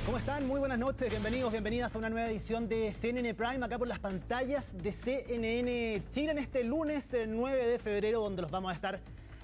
¿Cómo están? Muy buenas noches, bienvenidos, bienvenidas a una nueva edición de CNN Prime, acá por las pantallas de CNN Chile en este lunes 9 de febrero, donde los vamos a estar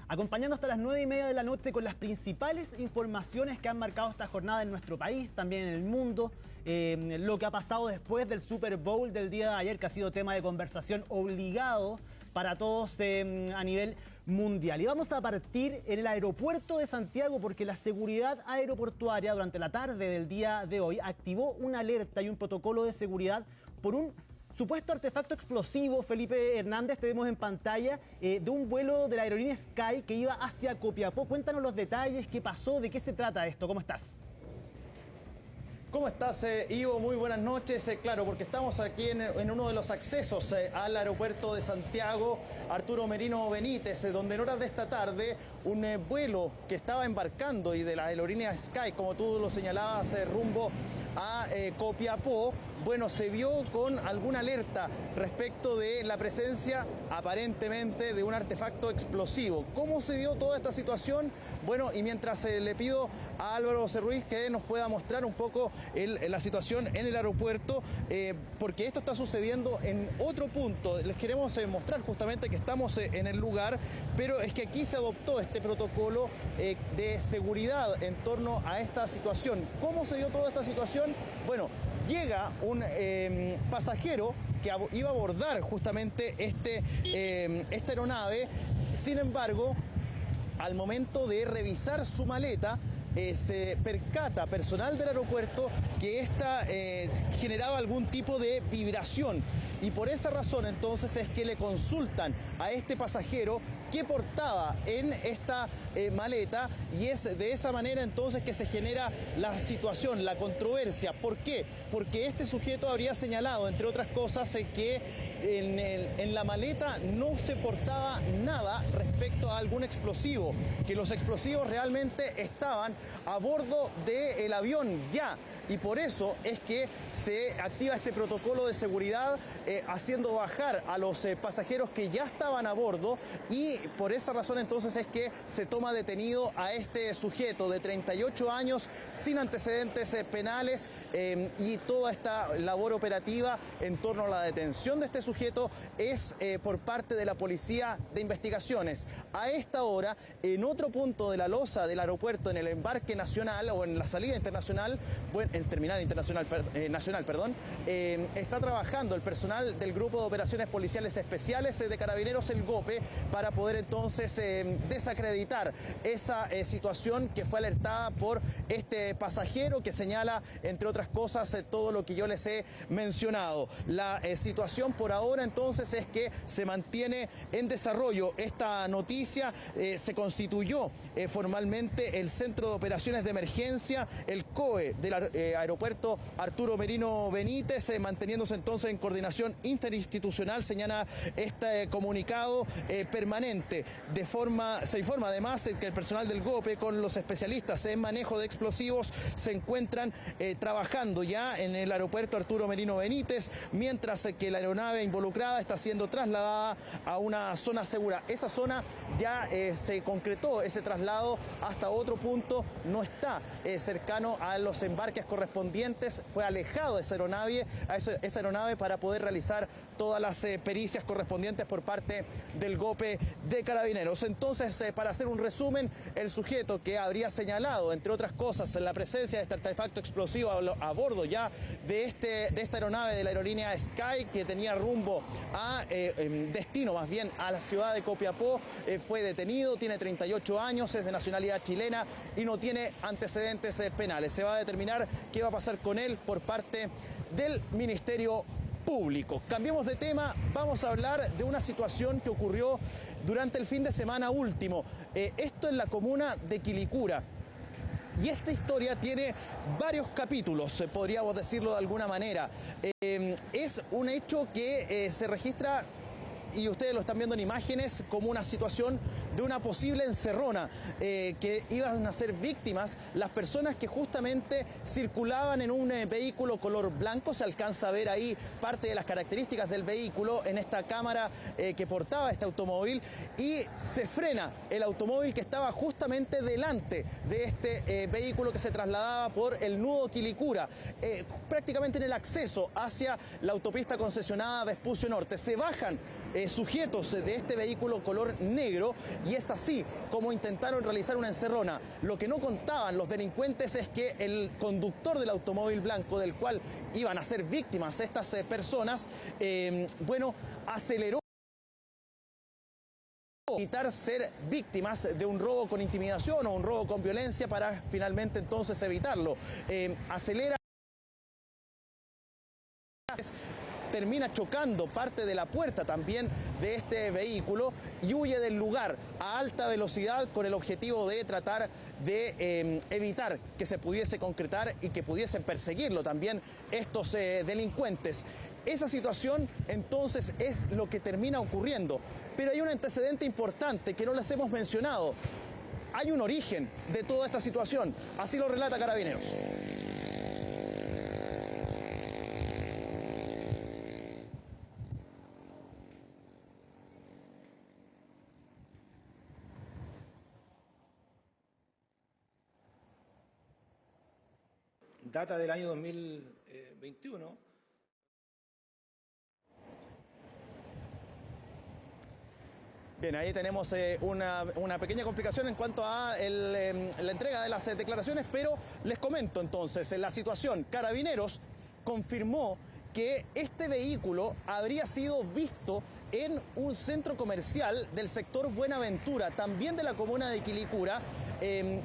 acompañando hasta las 9:30 de la noche con las principales informaciones que han marcado esta jornada en nuestro país, también en el mundo, lo que ha pasado después del Super Bowl del día de ayer, que ha sido tema de conversación obligado para todos a nivel mundial. Y vamos a partir en el aeropuerto de Santiago porque la seguridad aeroportuaria durante la tarde del día de hoy activó una alerta y un protocolo de seguridad por un supuesto artefacto explosivo. Felipe Hernández, te vemos en pantalla, de un vuelo de la aerolínea Sky que iba hacia Copiapó. Cuéntanos los detalles, qué pasó, de qué se trata esto, ¿cómo estás? ¿Cómo estás, Ivo? Muy buenas noches. Claro, porque estamos aquí en uno de los accesos al aeropuerto de Santiago, Arturo Merino Benítez, donde en horas de esta tarde un vuelo que estaba embarcando y de la aerolínea Sky, como tú lo señalabas, rumbo a Copiapó, bueno, se vio con alguna alerta respecto de la presencia aparentemente de un artefacto explosivo. ¿Cómo se dio toda esta situación? Bueno, y mientras le pido a Álvaro Cerruiz que nos pueda mostrar un poco la situación en el aeropuerto, porque esto está sucediendo en otro punto. Les queremos mostrar justamente que estamos en el lugar, pero es que aquí se adoptó este protocolo de seguridad en torno a esta situación. ¿Cómo se dio toda esta situación? Bueno, llega un pasajero que iba a abordar justamente esta aeronave. Sin embargo, al momento de revisar su maleta, se percata personal del aeropuerto que esta generaba algún tipo de vibración, y por esa razón entonces es que le consultan a este pasajero qué portaba en esta maleta, y es de esa manera entonces que se genera la situación, la controversia. ¿Por qué? Porque este sujeto habría señalado, entre otras cosas, que en la maleta no se portaba nada respecto a algún explosivo, que los explosivos realmente estaban a bordo del avión ya. Y por eso es que se activa este protocolo de seguridad, haciendo bajar a los pasajeros que ya estaban a bordo, y por esa razón entonces es que se toma detenido a este sujeto de 38 años sin antecedentes penales, y toda esta labor operativa en torno a la detención de este sujeto es por parte de la Policía de Investigaciones. A esta hora, en otro punto de la losa del aeropuerto, en el embarque nacional o en la salida internacional, bueno, el terminal internacional nacional, está trabajando el personal del Grupo de Operaciones Policiales Especiales de Carabineros, el GOPE, para poder entonces desacreditar esa situación que fue alertada por este pasajero que señala, entre otras cosas, todo lo que yo les he mencionado. La situación por ahora entonces es que se mantiene en desarrollo esta noticia. Se constituyó formalmente el Centro de Operaciones de Emergencia, el COE del aeropuerto Arturo Merino Benítez, manteniéndose entonces en coordinación interinstitucional, señala este comunicado permanente. Se informa además que el personal del GOPE con los especialistas en manejo de explosivos se encuentran trabajando ya en el aeropuerto Arturo Merino Benítez, mientras que la aeronave involucrada está siendo trasladada a una zona segura. Esa zona ya se concretó, ese traslado hasta otro punto, no está cercano a los embarques correspondientes, fue alejado de esa aeronave para poder realizar todas las pericias correspondientes por parte del GOPE de Carabineros. Entonces, para hacer un resumen, el sujeto que habría señalado, entre otras cosas, la presencia de este artefacto explosivo a bordo ya de esta aeronave de la aerolínea Sky, que tenía rumbo a destino más bien a la ciudad de Copiapó, fue detenido, tiene 38 años, es de nacionalidad chilena y no tiene antecedentes penales. Se va a determinar qué va a pasar con él por parte del Ministerio Público. Cambiemos de tema, vamos a hablar de una situación que ocurrió durante el fin de semana último. Esto en la comuna de Quilicura. Y esta historia tiene varios capítulos, podríamos decirlo de alguna manera. Es un hecho que se registra y ustedes lo están viendo en imágenes, como una situación de una posible encerrona, que iban a ser víctimas las personas que justamente circulaban en un vehículo color blanco. Se alcanza a ver ahí parte de las características del vehículo en esta cámara que portaba este automóvil, y se frena el automóvil que estaba justamente delante de este vehículo que se trasladaba por el nudo Quilicura, prácticamente en el acceso hacia la autopista concesionada Vespucio Norte. Se bajan sujetos de este vehículo color negro y es así como intentaron realizar una encerrona. Lo que no contaban los delincuentes es que el conductor del automóvil blanco, del cual iban a ser víctimas estas personas, aceleró evitar ser víctimas de un robo con intimidación o un robo con violencia para finalmente entonces evitarlo. Acelera, termina chocando parte de la puerta también de este vehículo y huye del lugar a alta velocidad con el objetivo de tratar de evitar que se pudiese concretar y que pudiesen perseguirlo también estos delincuentes. Esa situación entonces es lo que termina ocurriendo, pero hay un antecedente importante que no les hemos mencionado. Hay un origen de toda esta situación, así lo relata Carabineros. Data del año 2021. Bien, ahí tenemos una pequeña complicación en cuanto a la entrega de las declaraciones, pero les comento entonces la situación. Carabineros confirmó que este vehículo habría sido visto en un centro comercial del sector Buenaventura, también de la comuna de Quilicura,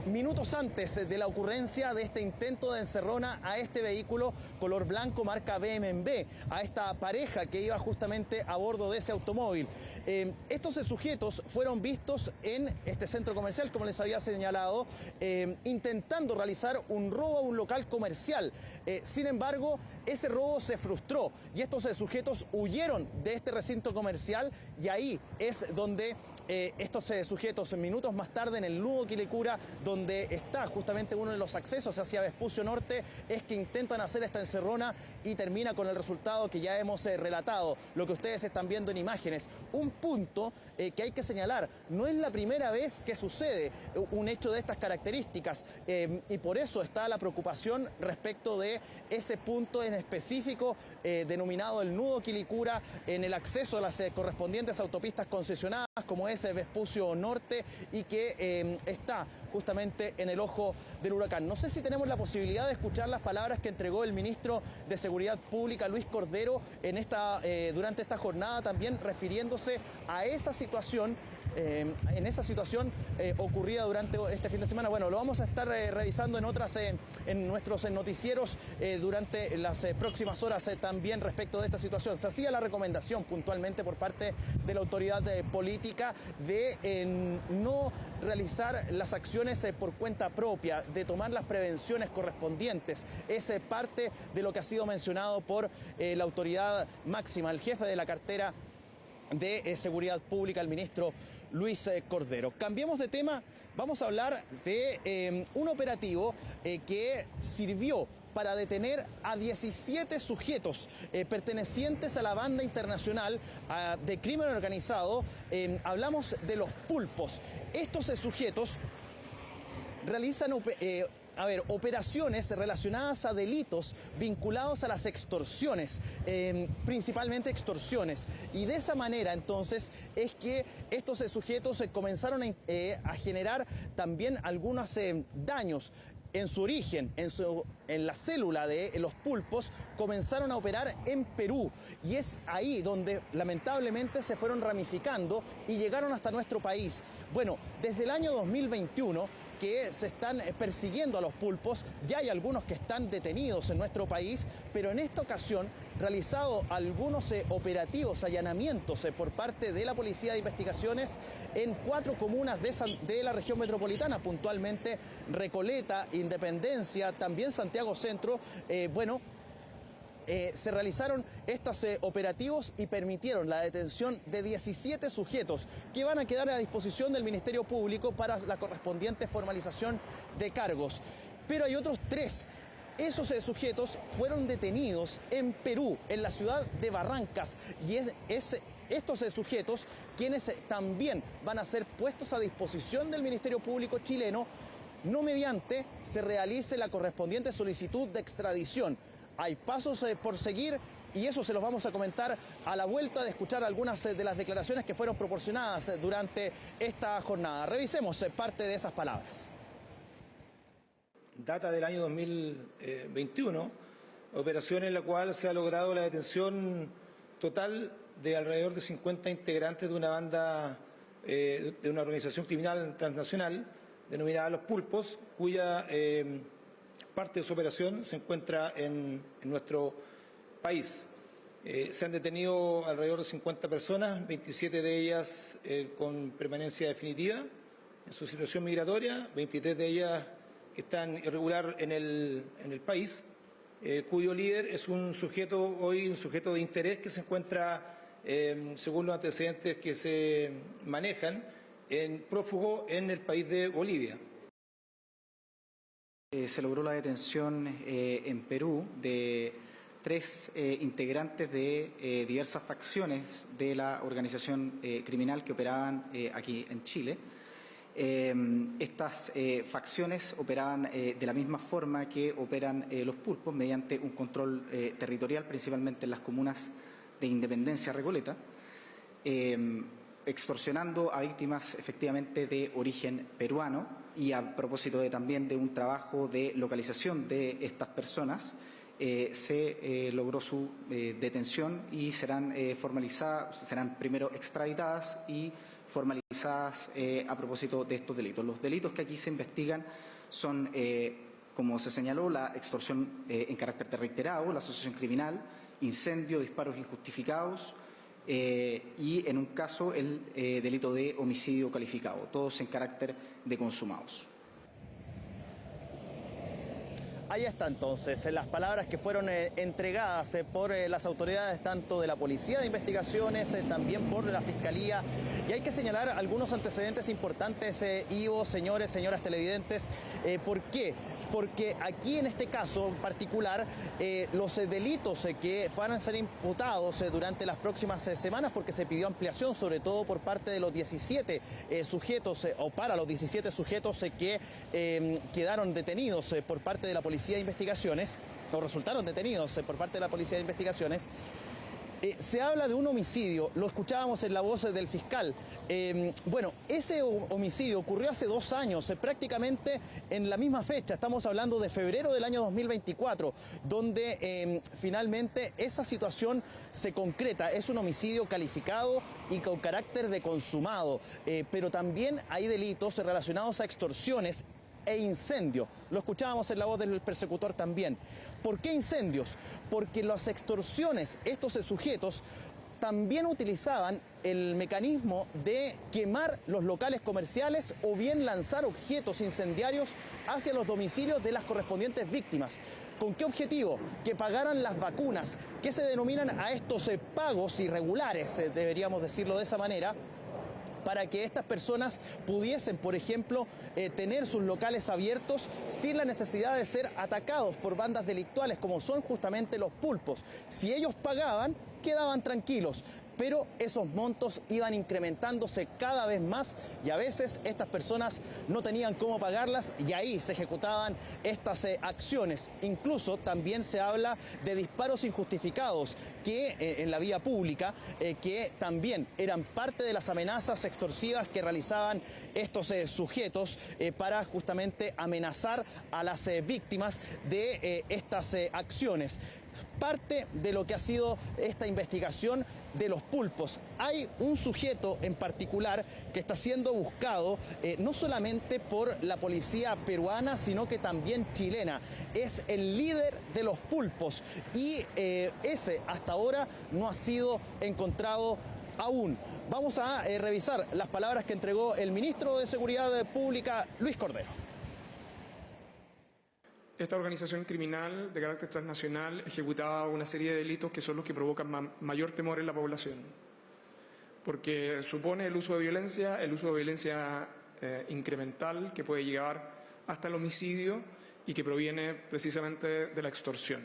minutos antes de la ocurrencia de este intento de encerrona a este vehículo color blanco marca BMW, a esta pareja que iba justamente a bordo de ese automóvil. Estos sujetos fueron vistos en este centro comercial, como les había señalado, intentando realizar un robo a un local comercial. Sin embargo, ese robo se frustró y estos sujetos huyeron de este recinto comercial, y ahí es donde estos sujetos minutos más tarde en el nudo Quilicura, donde está justamente uno de los accesos hacia Vespucio Norte, es que intentan hacer esta encerrona y termina con el resultado que ya hemos relatado, lo que ustedes están viendo en imágenes. Un punto que hay que señalar, no es la primera vez que sucede un hecho de estas características, y por eso está la preocupación respecto de ese punto en específico denominado el nudo Quilicura, en el acceso a las correspondientes autopistas concesionadas como es Vespucio Norte, y que está justamente en el ojo del huracán. No sé si tenemos la posibilidad de escuchar las palabras que entregó el ministro de Seguridad Pública, Luis Cordero, durante esta jornada, también refiriéndose a esa situación, ocurrida durante este fin de semana. Bueno, lo vamos a estar revisando en nuestros noticieros durante las próximas horas también respecto de esta situación. Se hacía la recomendación puntualmente por parte de la autoridad política de no realizar las acciones por cuenta propia, de tomar las prevenciones correspondientes. Es parte de lo que ha sido mencionado por la autoridad máxima, el jefe de la cartera de Seguridad Pública, el ministro Luis Cordero. Cambiemos de tema, vamos a hablar de un operativo que sirvió para detener a 17 sujetos pertenecientes a la banda internacional de crimen organizado. Hablamos de los pulpos. Estos sujetos realizan operaciones relacionadas a delitos vinculados a las extorsiones, principalmente extorsiones. Y de esa manera, entonces, es que estos sujetos comenzaron a generar también algunos daños. En su origen, en la célula de los pulpos, comenzaron a operar en Perú, y es ahí donde lamentablemente se fueron ramificando y llegaron hasta nuestro país. Bueno, desde el año 2021 que se están persiguiendo a los pulpos, ya hay algunos que están detenidos en nuestro país, pero en esta ocasión realizado algunos operativos, allanamientos por parte de la Policía de Investigaciones en 4 comunas de la región metropolitana, puntualmente Recoleta, Independencia, también Santiago Centro. se realizaron estos operativos y permitieron la detención de 17 sujetos que van a quedar a disposición del Ministerio Público para la correspondiente formalización de cargos. Pero hay otros 3. Esos sujetos fueron detenidos en Perú, en la ciudad de Barrancas, y estos sujetos quienes también van a ser puestos a disposición del Ministerio Público chileno, no mediante se realice la correspondiente solicitud de extradición. Hay pasos por seguir y eso se los vamos a comentar a la vuelta de escuchar algunas de las declaraciones que fueron proporcionadas durante esta jornada. Revisemos parte de esas palabras. Data del año 2021, operación en la cual se ha logrado la detención total de alrededor de 50 integrantes de una banda, de una organización criminal transnacional denominada Los Pulpos, cuya parte de su operación se encuentra en nuestro país. Se han detenido alrededor de 50 personas, 27 de ellas con permanencia definitiva en su situación migratoria, 23 de ellas que están irregular en el país, cuyo líder es un sujeto de interés que se encuentra, según los antecedentes que se manejan, prófugo en el país de Bolivia. Se logró la detención en Perú de 3 integrantes de diversas facciones de la organización criminal que operaban aquí en Chile. Estas facciones operaban de la misma forma que operan los pulpos, mediante un control territorial, principalmente en las comunas de Independencia, Recoleta, extorsionando a víctimas efectivamente de origen peruano. Y a propósito también de un trabajo de localización de estas personas, se logró su detención y serán formalizadas, serán primero extraditadas y formalizadas a propósito de estos delitos. Los delitos que aquí se investigan son, como se señaló, la extorsión en carácter reiterado, la asociación criminal, incendio, disparos injustificados y, en un caso, el delito de homicidio calificado, todos en carácter de consumados. Ahí está entonces las palabras que fueron entregadas por las autoridades tanto de la Policía de Investigaciones, también por la Fiscalía. Y hay que señalar algunos antecedentes importantes, Ivo, señores, señoras televidentes. ¿Por qué? Porque aquí en este caso en particular los delitos que van a ser imputados durante las próximas semanas, porque se pidió ampliación sobre todo por parte de los 17 sujetos o para los 17 sujetos que quedaron detenidos por parte de la Policía de Investigaciones, o resultaron detenidos por parte de la Policía de Investigaciones. Se habla de un homicidio, lo escuchábamos en la voz del fiscal. Bueno, ese homicidio ocurrió hace 2 años, prácticamente en la misma fecha. Estamos hablando de febrero del año 2024, donde finalmente esa situación se concreta. Es un homicidio calificado y con carácter de consumado, pero también hay delitos relacionados a extorsiones e incendio. Lo escuchábamos en la voz del persecutor también. ¿Por qué incendios? Porque las extorsiones, estos sujetos también utilizaban el mecanismo de quemar los locales comerciales o bien lanzar objetos incendiarios hacia los domicilios de las correspondientes víctimas. ¿Con qué objetivo? Que pagaran las vacunas, que se denominan a estos pagos irregulares, deberíamos decirlo de esa manera, para que estas personas pudiesen, por ejemplo, tener sus locales abiertos sin la necesidad de ser atacados por bandas delictuales, como son justamente los pulpos. Si ellos pagaban, quedaban tranquilos, pero esos montos iban incrementándose cada vez más y a veces estas personas no tenían cómo pagarlas y ahí se ejecutaban estas acciones. Incluso también se habla de disparos injustificados que en la vía pública, que también eran parte de las amenazas extorsivas que realizaban estos sujetos para justamente amenazar a las víctimas de estas acciones. Parte de lo que ha sido esta investigación de los pulpos. Hay un sujeto en particular que está siendo buscado no solamente por la policía peruana, sino que también chilena. Es el líder de los pulpos y ese hasta ahora no ha sido encontrado aún. Vamos a revisar las palabras que entregó el ministro de Seguridad Pública, Luis Cordero. esta organización criminal de carácter transnacional ejecutaba una serie de delitos que son los que provocan mayor temor en la población, porque supone el uso de violencia incremental que puede llegar hasta el homicidio y que proviene precisamente de la extorsión.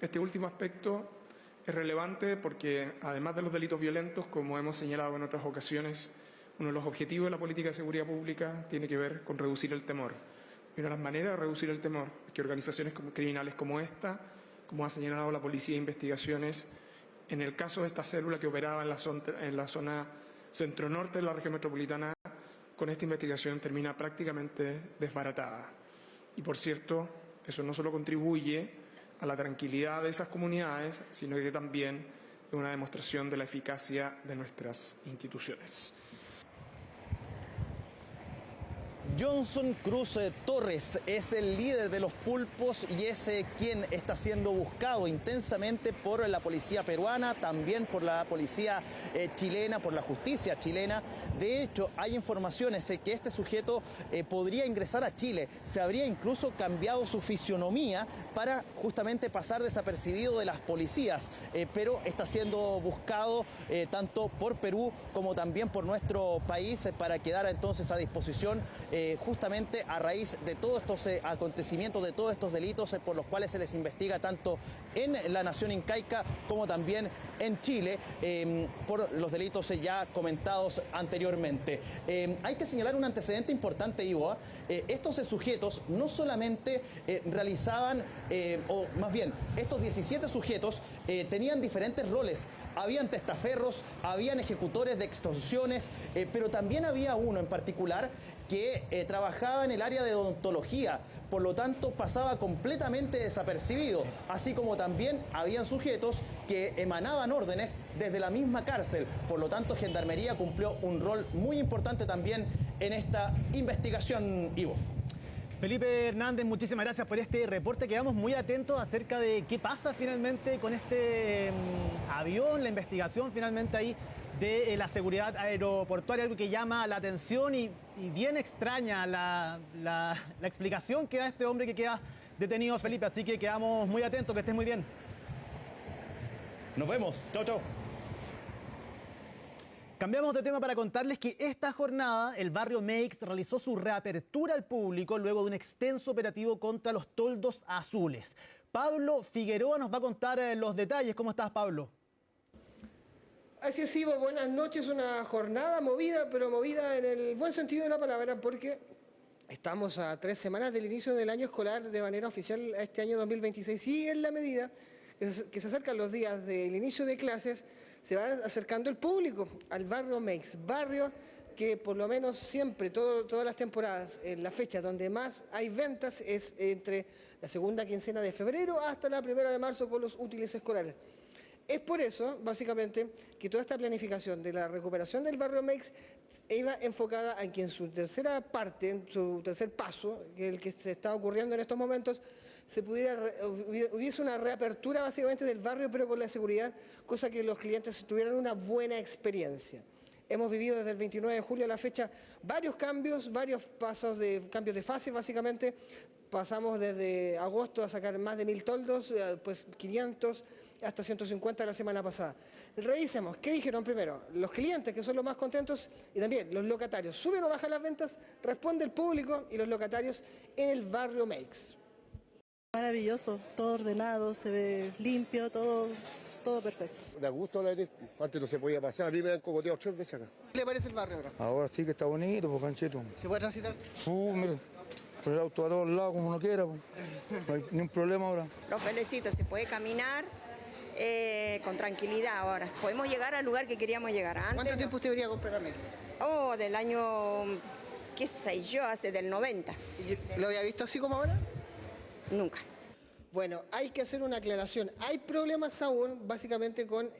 Este último aspecto es relevante porque, además de los delitos violentos, como hemos señalado en otras ocasiones, uno de los objetivos de la política de seguridad pública tiene que ver con reducir el temor. Y una de las maneras de reducir el temor es que organizaciones criminales como esta, como ha señalado la Policía de Investigaciones, en el caso de esta célula que operaba en la zona centro-norte de la región metropolitana, con esta investigación termina prácticamente desbaratada. Y por cierto, eso no solo contribuye a la tranquilidad de esas comunidades, sino que también es una demostración de la eficacia de nuestras instituciones. Johnson Cruz Torres es el líder de los pulpos y es quien está siendo buscado intensamente por la policía peruana, también por la policía chilena, por la justicia chilena. De hecho, hay informaciones que este sujeto podría ingresar a Chile. Se habría incluso cambiado su fisionomía para justamente pasar desapercibido de las policías, pero está siendo buscado tanto por Perú como también por nuestro país para quedar entonces a disposición justamente a raíz de todos estos acontecimientos, de todos estos delitos por los cuales se les investiga tanto en la nación incaica como también en Chile por los delitos ya comentados anteriormente. Hay que señalar un antecedente importante, Ivo. Estos sujetos no solamente realizaban, o más bien, estos 17 sujetos tenían diferentes roles. Habían testaferros, habían ejecutores de extorsiones, pero también había uno en particular que trabajaba en el área de odontología, por lo tanto pasaba completamente desapercibido, así como también habían sujetos que emanaban órdenes desde la misma cárcel, por lo tanto Gendarmería cumplió un rol muy importante también en esta investigación, Ivo. Felipe Hernández, muchísimas gracias por este reporte. Quedamos muy atentos acerca de qué pasa finalmente con este avión, la investigación finalmente ahí de la seguridad aeroportuaria, algo que llama la atención y bien extraña la explicación que da este hombre que queda detenido, Felipe. Así que quedamos muy atentos, que estés muy bien. Nos vemos. Chau, chau. Cambiamos de tema para contarles que esta jornada el barrio Meix realizó su reapertura al público luego de un extenso operativo contra los toldos azules. Pablo Figueroa nos va a contar los detalles. ¿Cómo estás, Pablo? Así es, Ivo, buenas noches. Una jornada movida, pero movida en el buen sentido de la palabra, porque estamos a 3 semanas del inicio del año escolar de manera oficial a este año 2026 y en la medida que se acercan los días del inicio de clases, se va acercando el público al barrio Meix, barrio que por lo menos siempre, todas las temporadas, en la fecha donde más hay ventas es entre la segunda quincena de febrero hasta la 1 de marzo con los útiles escolares. Es por eso, básicamente, que toda esta planificación de la recuperación del barrio Meix iba enfocada a que en su tercera parte, en su tercer paso, que es el que se está ocurriendo en estos momentos, hubiese una reapertura básicamente del barrio, pero con la seguridad, cosa que los clientes tuvieran una buena experiencia. Hemos vivido desde el 29 de julio a la fecha varios cambios, varios cambios de fase básicamente. Pasamos desde agosto a sacar más de 1000 toldos, pues 500 hasta 150 la semana pasada. Revisemos, ¿qué dijeron primero? Los clientes, que son los más contentos, y también los locatarios. ¿Suben o bajan las ventas? Responde el público y los locatarios en el barrio Meix. Maravilloso, todo ordenado, se ve limpio, todo perfecto. Da gusto la antes no se podía pasar, a mí me han cogoteado 3 veces acá. ¿Qué le parece el barrio ahora? Ahora sí que está bonito, pues canchito. ¿Se puede transitar? Mira, por el auto a todos lados como uno quiera, pues. No hay ningún problema ahora. Los felicito, se puede caminar con tranquilidad ahora. Podemos llegar al lugar que queríamos llegar antes. ¿Cuánto tiempo usted venía a comprar a Meix? Oh, del año, qué sé yo, hace del 90. ¿Lo había visto así como ahora? Nunca. Bueno, hay que hacer una aclaración. Hay problemas aún, básicamente, con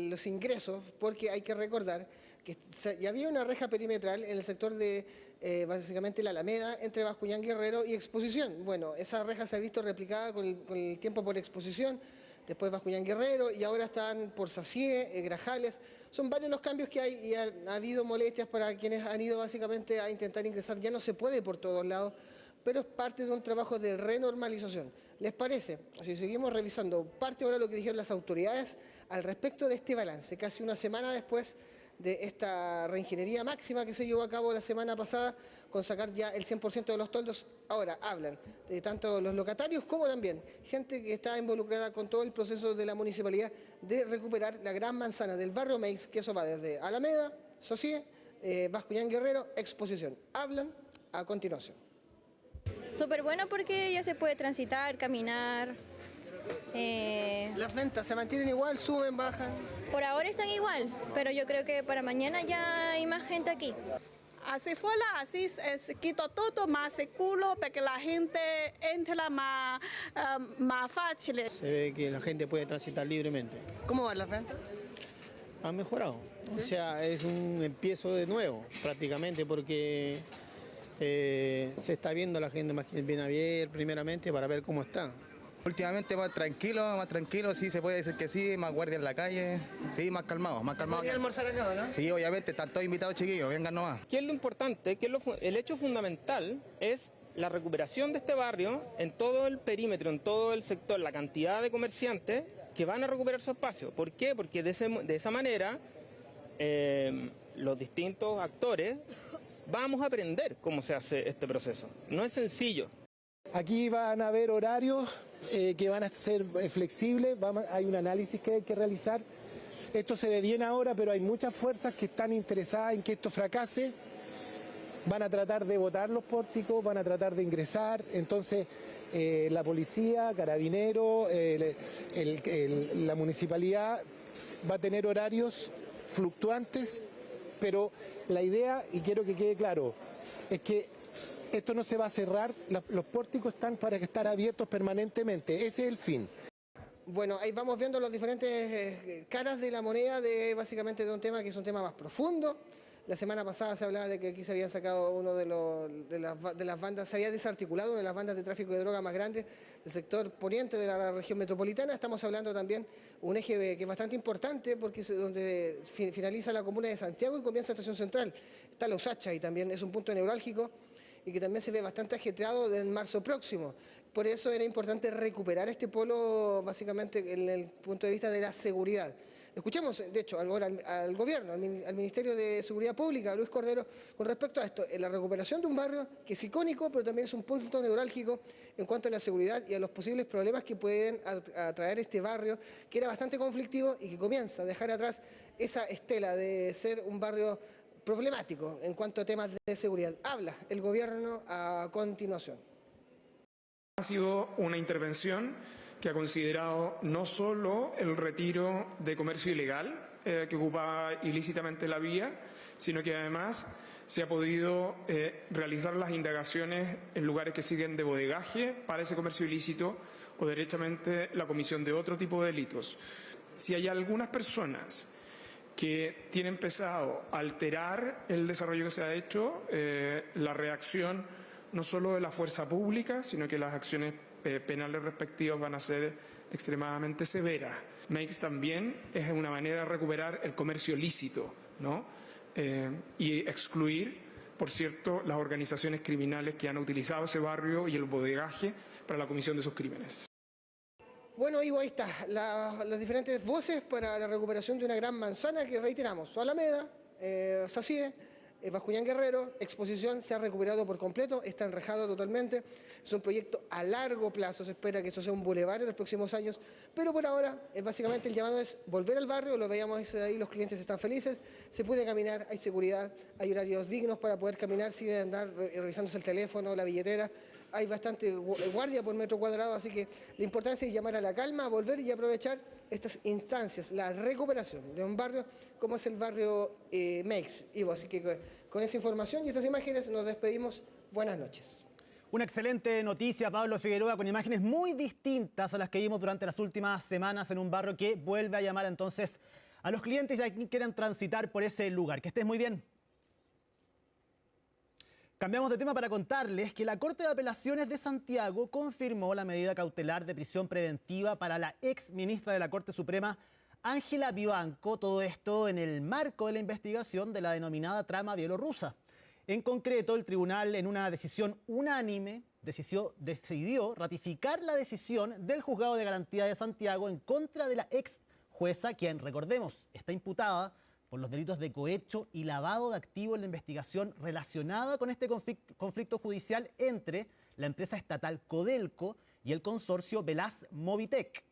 los ingresos, porque hay que recordar que ya había una reja perimetral en el sector de, básicamente, la Alameda, entre Bascuñán Guerrero y Exposición. Bueno, esa reja se ha visto replicada con el tiempo por Exposición, después Bascuñán Guerrero, y ahora están por Sacié, Grajales. Son varios los cambios que hay y ha habido molestias para quienes han ido, básicamente, a intentar ingresar. Ya no se puede por todos lados, pero es parte de un trabajo de renormalización. ¿Les parece? Si seguimos revisando parte ahora lo que dijeron las autoridades al respecto de este balance, casi una semana después de esta reingeniería máxima que se llevó a cabo la semana pasada con sacar ya el 100% de los toldos. Ahora hablan de tanto los locatarios como también gente que está involucrada con todo el proceso de la municipalidad de recuperar la gran manzana del barrio Meix, que eso va desde Alameda, Socié, Bascuñán Guerrero, Exposición. Hablan a continuación. Súper bueno porque ya se puede transitar, caminar. Las ventas se mantienen igual, suben, bajan. Por ahora están igual, pero yo creo que para mañana ya hay más gente aquí. Así fue, así se quitó todo más seguro para que la gente entre más fácil. Se ve que la gente puede transitar libremente. ¿Cómo van las ventas? Ha mejorado, ¿sí? O sea, es un empiezo de nuevo prácticamente porque se está viendo la gente más que viene a ver primeramente para ver cómo está. Últimamente más tranquilo, sí se puede decir que sí, más guardia en la calle, sí, más calmado. ¿Podría almorzar acá, no? Sí, obviamente, están todos invitados chiquillos, vengan nomás. ¿Qué es lo importante? El hecho fundamental es la recuperación de este barrio en todo el perímetro, en todo el sector, la cantidad de comerciantes que van a recuperar su espacio. ¿Por qué? Porque de esa manera los distintos actores vamos a aprender cómo se hace este proceso. No es sencillo. Aquí van a haber horarios que van a ser flexibles, hay un análisis que hay que realizar. Esto se ve bien ahora, pero hay muchas fuerzas que están interesadas en que esto fracase. Van a tratar de botar los pórticos, van a tratar de ingresar. Entonces, la policía, carabineros, la municipalidad va a tener horarios fluctuantes, pero la idea, y quiero que quede claro, es que esto no se va a cerrar, los pórticos están para estar abiertos permanentemente, ese es el fin. Bueno, ahí vamos viendo las diferentes caras de la moneda básicamente de un tema que es un tema más profundo. La semana pasada se hablaba de que aquí se habían sacado uno de las bandas, se había desarticulado una de las bandas de tráfico de droga más grandes del sector poniente de la región metropolitana. Estamos hablando también un eje que es bastante importante porque es donde finaliza la comuna de Santiago y comienza Estación Central. Está la Usacha y también es un punto neurálgico y que también se ve bastante ajetreado en marzo próximo. Por eso era importante recuperar este polo básicamente en el punto de vista de la seguridad. Escuchemos, de hecho, ahora al gobierno, al Ministerio de Seguridad Pública, a Luis Cordero, con respecto a esto, en la recuperación de un barrio que es icónico, pero también es un punto neurálgico en cuanto a la seguridad y a los posibles problemas que pueden atraer este barrio, que era bastante conflictivo y que comienza a dejar atrás esa estela de ser un barrio problemático en cuanto a temas de seguridad. Habla el gobierno a continuación. Ha sido una intervención que ha considerado no solo el retiro de comercio ilegal que ocupaba ilícitamente la vía, sino que además se ha podido realizar las indagaciones en lugares que siguen de bodegaje para ese comercio ilícito o derechamente la comisión de otro tipo de delitos. Si hay algunas personas que tienen empezado a alterar el desarrollo que se ha hecho, la reacción no solo de la fuerza pública, sino que las acciones penales respectivas van a ser extremadamente severas. Meix también es una manera de recuperar el comercio lícito, ¿no? Y excluir, por cierto, las organizaciones criminales que han utilizado ese barrio y el bodegaje para la comisión de esos crímenes. Bueno, Ivo, ahí está, las diferentes voces para la recuperación de una gran manzana que reiteramos, Alameda, Sacié, Bascuñán Guerrero, Exposición se ha recuperado por completo, está enrejado totalmente, es un proyecto a largo plazo, se espera que esto sea un bulevar en los próximos años, pero por ahora básicamente el llamado es volver al barrio, lo veíamos ahí, los clientes están felices, se puede caminar, hay seguridad, hay horarios dignos para poder caminar sin andar revisándose el teléfono, la billetera, hay bastante guardia por metro cuadrado, así que la importancia es llamar a la calma, volver y aprovechar estas instancias, la recuperación de un barrio como es el barrio Meix. Así que con esa información y estas imágenes nos despedimos. Buenas noches. Una excelente noticia, Pablo Figueroa, con imágenes muy distintas a las que vimos durante las últimas semanas en un barrio que vuelve a llamar entonces a los clientes y a quienes quieran transitar por ese lugar. Que estés muy bien. Cambiamos de tema para contarles que la Corte de Apelaciones de Santiago confirmó la medida cautelar de prisión preventiva para la ex ministra de la Corte Suprema, Ángela Vivanco, todo esto en el marco de la investigación de la denominada trama bielorrusa. En concreto, el tribunal, en una decisión unánime, decidió ratificar la decisión del Juzgado de Garantía de Santiago en contra de la ex jueza, quien, recordemos, está imputada por los delitos de cohecho y lavado de activos en la investigación relacionada con este conflicto judicial entre la empresa estatal Codelco y el consorcio Velas Movitec.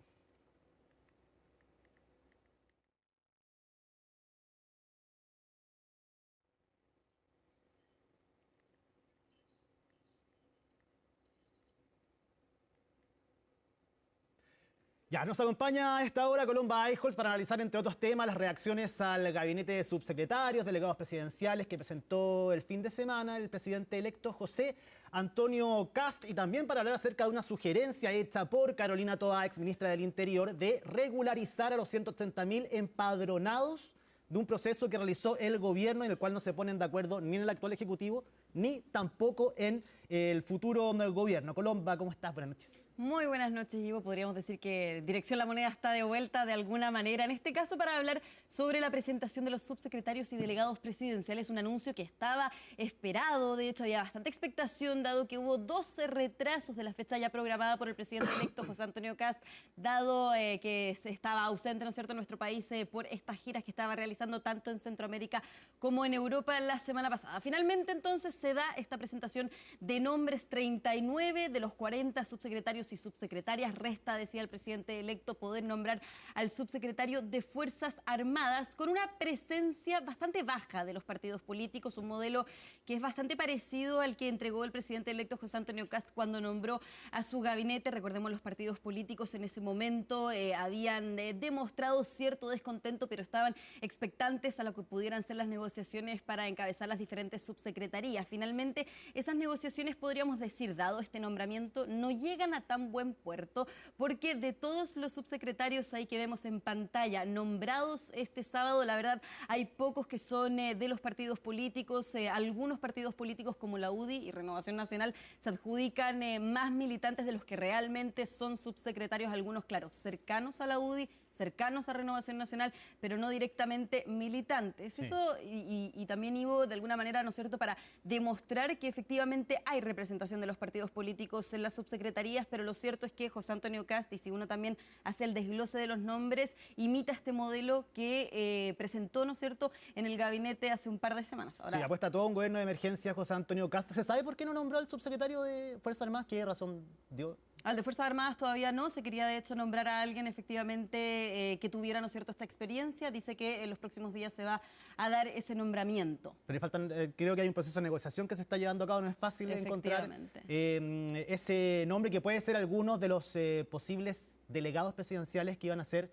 Ya, nos acompaña a esta hora Colomba Eichholz para analizar, entre otros temas, las reacciones al gabinete de subsecretarios, delegados presidenciales que presentó el fin de semana el presidente electo José Antonio Kast, y también para hablar acerca de una sugerencia hecha por Carolina Toá, exministra del Interior, de regularizar a los 180.000 empadronados de un proceso que realizó el gobierno en el cual no se ponen de acuerdo ni en el actual Ejecutivo ni tampoco en el futuro gobierno. Colomba, ¿cómo estás? Buenas noches. Muy buenas noches, Ivo. Podríamos decir que Dirección La Moneda está de vuelta de alguna manera, en este caso para hablar sobre la presentación de los subsecretarios y delegados presidenciales, un anuncio que estaba esperado. De hecho, había bastante expectación, dado que hubo 12 retrasos de la fecha ya programada por el presidente electo José Antonio Kast, dado que se estaba ausente, ¿no es cierto?, en nuestro país por estas giras que estaba realizando tanto en Centroamérica como en Europa la semana pasada. Finalmente, entonces, se da esta presentación de nombres. 39 de los 40 subsecretarios y subsecretarias. Resta, decía el presidente electo, poder nombrar al subsecretario de Fuerzas Armadas, con una presencia bastante baja de los partidos políticos, un modelo que es bastante parecido al que entregó el presidente electo José Antonio Kast cuando nombró a su gabinete. Recordemos, los partidos políticos en ese momento habían demostrado cierto descontento, pero estaban expectantes a lo que pudieran ser las negociaciones para encabezar las diferentes subsecretarías. Finalmente, esas negociaciones, podríamos decir, dado este nombramiento, no llegan a tan buen puerto, porque de todos los subsecretarios ahí que vemos en pantalla nombrados este sábado, la verdad hay pocos que son de los partidos políticos. Algunos partidos políticos como la UDI y Renovación Nacional se adjudican más militantes de los que realmente son subsecretarios, algunos, claro, cercanos a la UDI, cercanos a Renovación Nacional, pero no directamente militantes. Sí. Eso, y también, Ivo, de alguna manera, ¿no es cierto?, para demostrar que efectivamente hay representación de los partidos políticos en las subsecretarías, pero lo cierto es que José Antonio Kast, y si uno también hace el desglose de los nombres, imita este modelo que presentó, ¿no es cierto?, en el gabinete hace un par de semanas. Ahora, sí, apuesta todo un gobierno de emergencia José Antonio Kast. ¿Se sabe por qué no nombró al subsecretario de Fuerzas Armadas? ¿Qué razón dio? Al de Fuerzas Armadas todavía no. Se quería, de hecho, nombrar a alguien efectivamente que tuviera, ¿no es cierto?, esta experiencia. Dice que en los próximos días se va a dar ese nombramiento. Pero le faltan, creo que hay un proceso de negociación que se está llevando a cabo. No es fácil encontrar ese nombre, que puede ser algunos de los posibles delegados presidenciales que iban a ser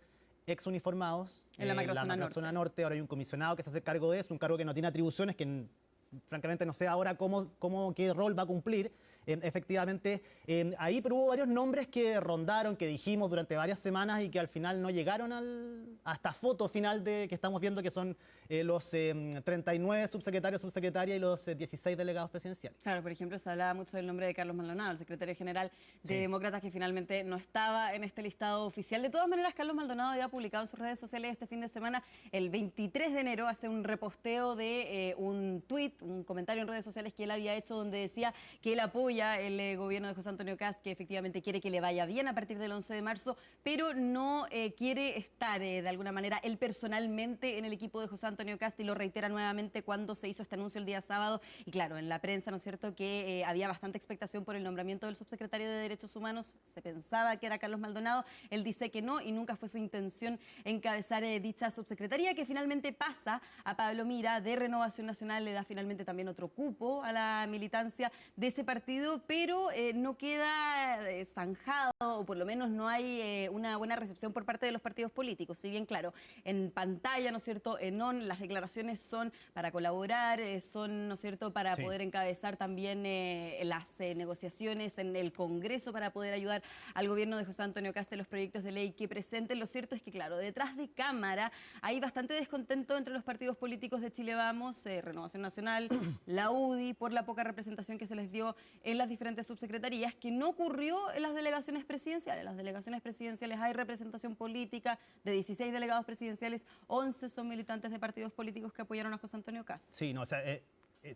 exuniformados en la macrozona norte. Ahora hay un comisionado que se hace cargo de eso, un cargo que no tiene atribuciones, que francamente no sé ahora qué rol va a cumplir. Efectivamente, ahí, pero hubo varios nombres que rondaron, que dijimos durante varias semanas y que al final no llegaron a esta foto final que estamos viendo, que son los 39 subsecretarios, subsecretarias y los 16 delegados presidenciales. Claro, por ejemplo, se hablaba mucho del nombre de Carlos Maldonado, el secretario general de Demócratas, que finalmente no estaba en este listado oficial. De todas maneras, Carlos Maldonado había publicado en sus redes sociales este fin de semana, el 23 de enero, hace un reposteo de un tuit, un comentario en redes sociales que él había hecho, donde decía que él apoya el gobierno de José Antonio Kast, que efectivamente quiere que le vaya bien a partir del 11 de marzo, pero no quiere estar de alguna manera él personalmente en el equipo de José Antonio Kast, y lo reitera nuevamente cuando se hizo este anuncio el día sábado. Y claro, en la prensa, ¿no es cierto?, que había bastante expectación por el nombramiento del subsecretario de Derechos Humanos. Se pensaba que era Carlos Maldonado. Él dice que no, y nunca fue su intención encabezar dicha subsecretaría, que finalmente pasa a Pablo Mira de Renovación Nacional. Le da finalmente también otro cupo a la militancia de ese partido, pero no queda zanjado, o por lo menos no hay una buena recepción por parte de los partidos políticos. Si bien, claro, en pantalla, ¿no es cierto?, en ON, las declaraciones son para colaborar, son, ¿no es cierto?, para poder encabezar también las negociaciones en el Congreso, para poder ayudar al gobierno de José Antonio Kast en los proyectos de ley que presenten. Lo cierto es que, claro, detrás de cámara hay bastante descontento entre los partidos políticos de Chile Vamos, Renovación Nacional, la UDI, por la poca representación que se les dio en las diferentes subsecretarías, que no ocurrió en las delegaciones presidenciales. Las delegaciones presidenciales hay representación política. De 16 delegados presidenciales, 11 son militantes de partidos políticos que apoyaron a José Antonio Kast. Sí, no, o sea,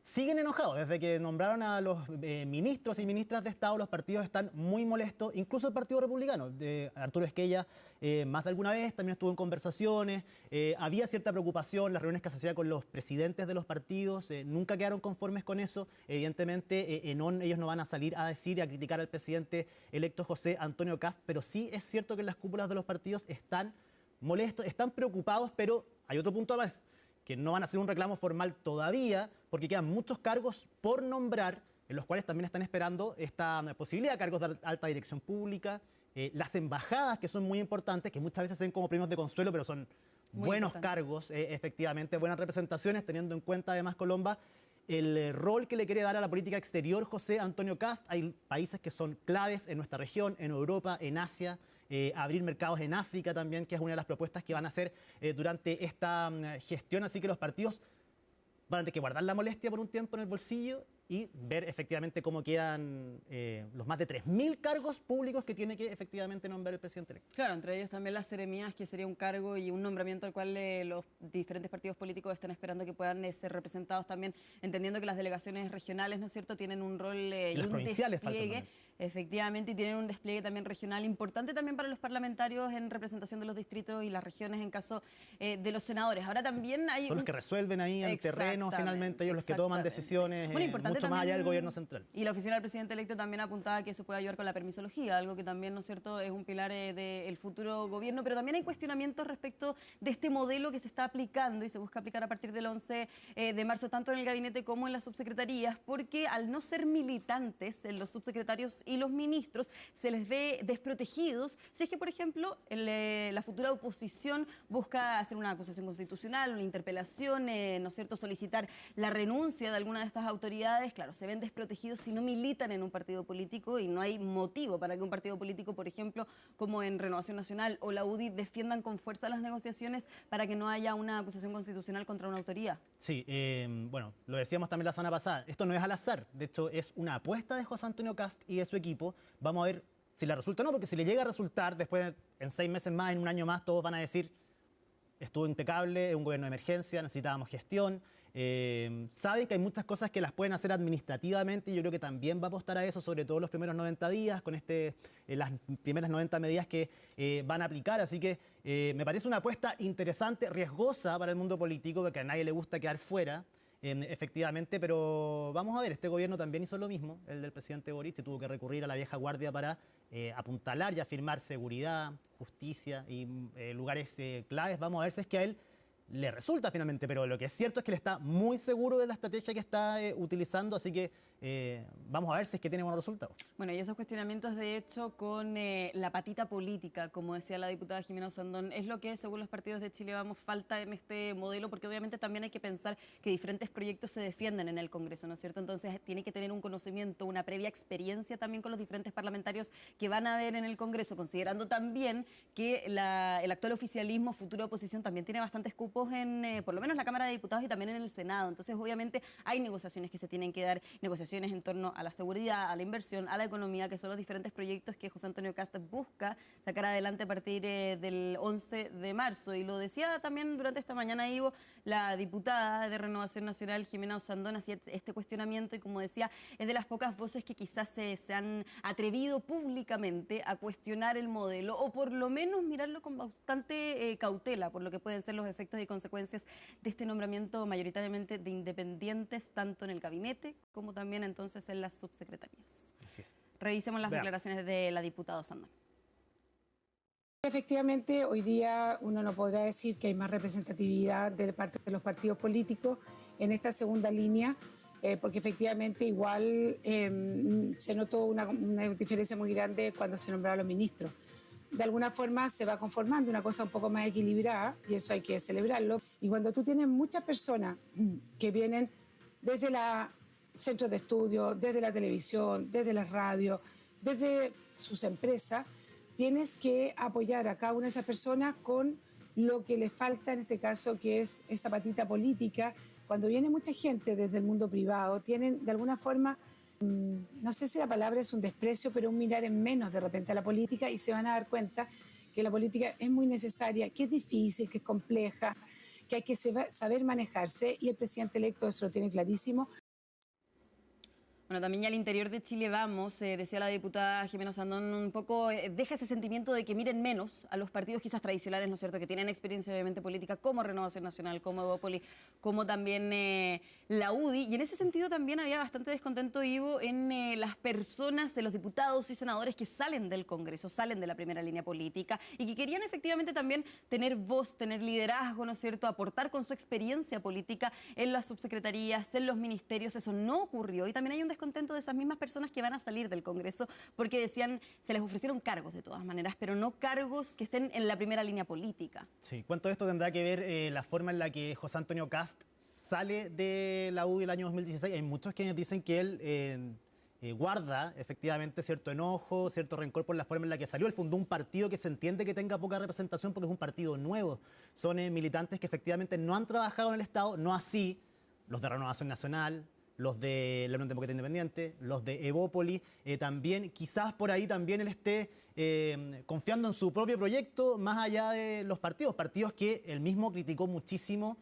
siguen enojados. Desde que nombraron a los ministros y ministras de Estado, los partidos están muy molestos, incluso el Partido Republicano. Arturo Esquella, más de alguna vez, también estuvo en conversaciones, había cierta preocupación, las reuniones que se hacían con los presidentes de los partidos, nunca quedaron conformes con eso. Evidentemente, ellos no van a salir a decir y a criticar al presidente electo José Antonio Kast, pero sí es cierto que las cúpulas de los partidos están molestos, están preocupados, pero hay otro punto más, que no van a hacer un reclamo formal todavía, porque quedan muchos cargos por nombrar, en los cuales también están esperando esta posibilidad de cargos de alta dirección pública, las embajadas, que son muy importantes, que muchas veces se ven como premios de consuelo, pero son muy buenos cargos, efectivamente, buenas representaciones, teniendo en cuenta además, Colomba, el rol que le quiere dar a la política exterior José Antonio Kast. Hay países que son claves en nuestra región, en Europa, en Asia, abrir mercados en África también, que es una de las propuestas que van a hacer durante esta gestión. Así que los partidos van a tener que guardar la molestia por un tiempo en el bolsillo y ver efectivamente cómo quedan los más de 3.000 cargos públicos que tiene que efectivamente nombrar el presidente electo. Claro, entre ellos también las seremías, que sería un cargo y un nombramiento al cual los diferentes partidos políticos están esperando que puedan ser representados también, entendiendo que las delegaciones regionales, ¿no es cierto?, tienen un rol y un despliegue. Efectivamente, y tienen un despliegue también regional importante también para los parlamentarios en representación de los distritos y las regiones en caso de los senadores. Ahora también hay... Son los que resuelven ahí en terreno, finalmente, ellos los que toman decisiones mucho más allá del gobierno central. Y la oficina del presidente electo también apuntaba que eso puede ayudar con la permisología, algo que también, ¿no es cierto?, es un pilar del futuro gobierno, pero también hay cuestionamientos respecto de este modelo que se está aplicando y se busca aplicar a partir del 11 de marzo, tanto en el gabinete como en las subsecretarías, porque al no ser militantes, los subsecretarios y los ministros se les ve desprotegidos si es que, por ejemplo, la futura oposición busca hacer una acusación constitucional, una interpelación, ¿no es cierto?, solicitar la renuncia de alguna de estas autoridades. Claro, se ven desprotegidos si no militan en un partido político y no hay motivo para que un partido político, por ejemplo, como en Renovación Nacional o la UDI, defiendan con fuerza las negociaciones para que no haya una acusación constitucional contra una autoridad. Sí, bueno, lo decíamos también la semana pasada, esto no es al azar, de hecho es una apuesta de José Antonio Kast y de su equipo. Vamos a ver si le resulta o no, porque si le llega a resultar, después en 6 meses más, en un año más, todos van a decir, estuvo impecable, es un gobierno de emergencia, necesitábamos gestión. Saben que hay muchas cosas que las pueden hacer administrativamente y yo creo que también va a apostar a eso, sobre todo los primeros 90 días, con las primeras 90 medidas que van a aplicar. Así que me parece una apuesta interesante, riesgosa para el mundo político, porque a nadie le gusta quedar fuera. Efectivamente, pero vamos a ver, este gobierno también hizo lo mismo, el del presidente Boric, que tuvo que recurrir a la vieja guardia para apuntalar y afirmar seguridad, justicia y lugares claves. Vamos a ver si es que a él le resulta finalmente, pero lo que es cierto es que él está muy seguro de la estrategia que está utilizando, así que vamos a ver si es que tiene buenos resultados. Bueno, y esos cuestionamientos, de hecho, con la patita política, como decía la diputada Jimena Osandón, es lo que, según los partidos de Chile Vamos, falta en este modelo, porque obviamente también hay que pensar que diferentes proyectos se defienden en el Congreso, ¿no es cierto? Entonces tiene que tener un conocimiento, una previa experiencia también con los diferentes parlamentarios que van a haber en el Congreso, considerando también que el actual oficialismo, futura oposición, también tiene bastantes cupos en, por lo menos, la Cámara de Diputados y también en el Senado. Entonces, obviamente, hay negociaciones que se tienen que dar, negociaciones en torno a la seguridad, a la inversión, a la economía, que son los diferentes proyectos que José Antonio Kast busca sacar adelante a partir del 11 de marzo. Y lo decía también durante esta mañana, Ivo, la diputada de Renovación Nacional, Jimena Osandón, hacía este cuestionamiento y, como decía, es de las pocas voces que quizás se han atrevido públicamente a cuestionar el modelo o por lo menos mirarlo con bastante cautela por lo que pueden ser los efectos y consecuencias de este nombramiento mayoritariamente de independientes, tanto en el gabinete como también entonces en las subsecretarías. Así es. Revisemos las declaraciones de la diputada Osandón. Efectivamente, hoy día uno no podrá decir que hay más representatividad de parte de los partidos políticos en esta segunda línea, porque efectivamente igual se notó una diferencia muy grande cuando se nombraron los ministros. De alguna forma se va conformando una cosa un poco más equilibrada y eso hay que celebrarlo. Y cuando tú tienes muchas personas que vienen desde los centros de estudio, desde la televisión, desde la radio, desde sus empresas, tienes que apoyar a cada una de esas personas con lo que le falta, en este caso, que es esa patita política. Cuando viene mucha gente desde el mundo privado, tienen de alguna forma, no sé si la palabra es un desprecio, pero un mirar en menos de repente a la política y se van a dar cuenta que la política es muy necesaria, que es difícil, que es compleja, que hay que saber manejarse y el presidente electo eso lo tiene clarísimo, Bueno, también ya al interior de Chile vamos, decía la diputada Jimena Sandón, un poco deja ese sentimiento de que miren menos a los partidos quizás tradicionales, ¿no es cierto?, que tienen experiencia obviamente política, como Renovación Nacional, como Evópoli, como también la UDI. Y en ese sentido también había bastante descontento, Ivo, en las personas, en los diputados y senadores que salen del Congreso, salen de la primera línea política y que querían efectivamente también tener voz, tener liderazgo, ¿no es cierto?, aportar con su experiencia política en las subsecretarías, en los ministerios. Eso no ocurrió y también hay un descontento de esas mismas personas que van a salir del Congreso porque decían, se les ofrecieron cargos de todas maneras, pero no cargos que estén en la primera línea política. Sí, ¿cuánto de esto tendrá que ver la forma en la que José Antonio Kast sale de la UDI el año 2016? Hay muchos que dicen que él guarda efectivamente cierto enojo, cierto rencor por la forma en la que salió. Él fundó un partido que se entiende que tenga poca representación porque es un partido nuevo. Son militantes que efectivamente no han trabajado en el Estado, no así los de Renovación Nacional, los de la Unión Democrática Independiente, los de Evópoli, también quizás por ahí también él esté confiando en su propio proyecto más allá de los partidos que él mismo criticó muchísimo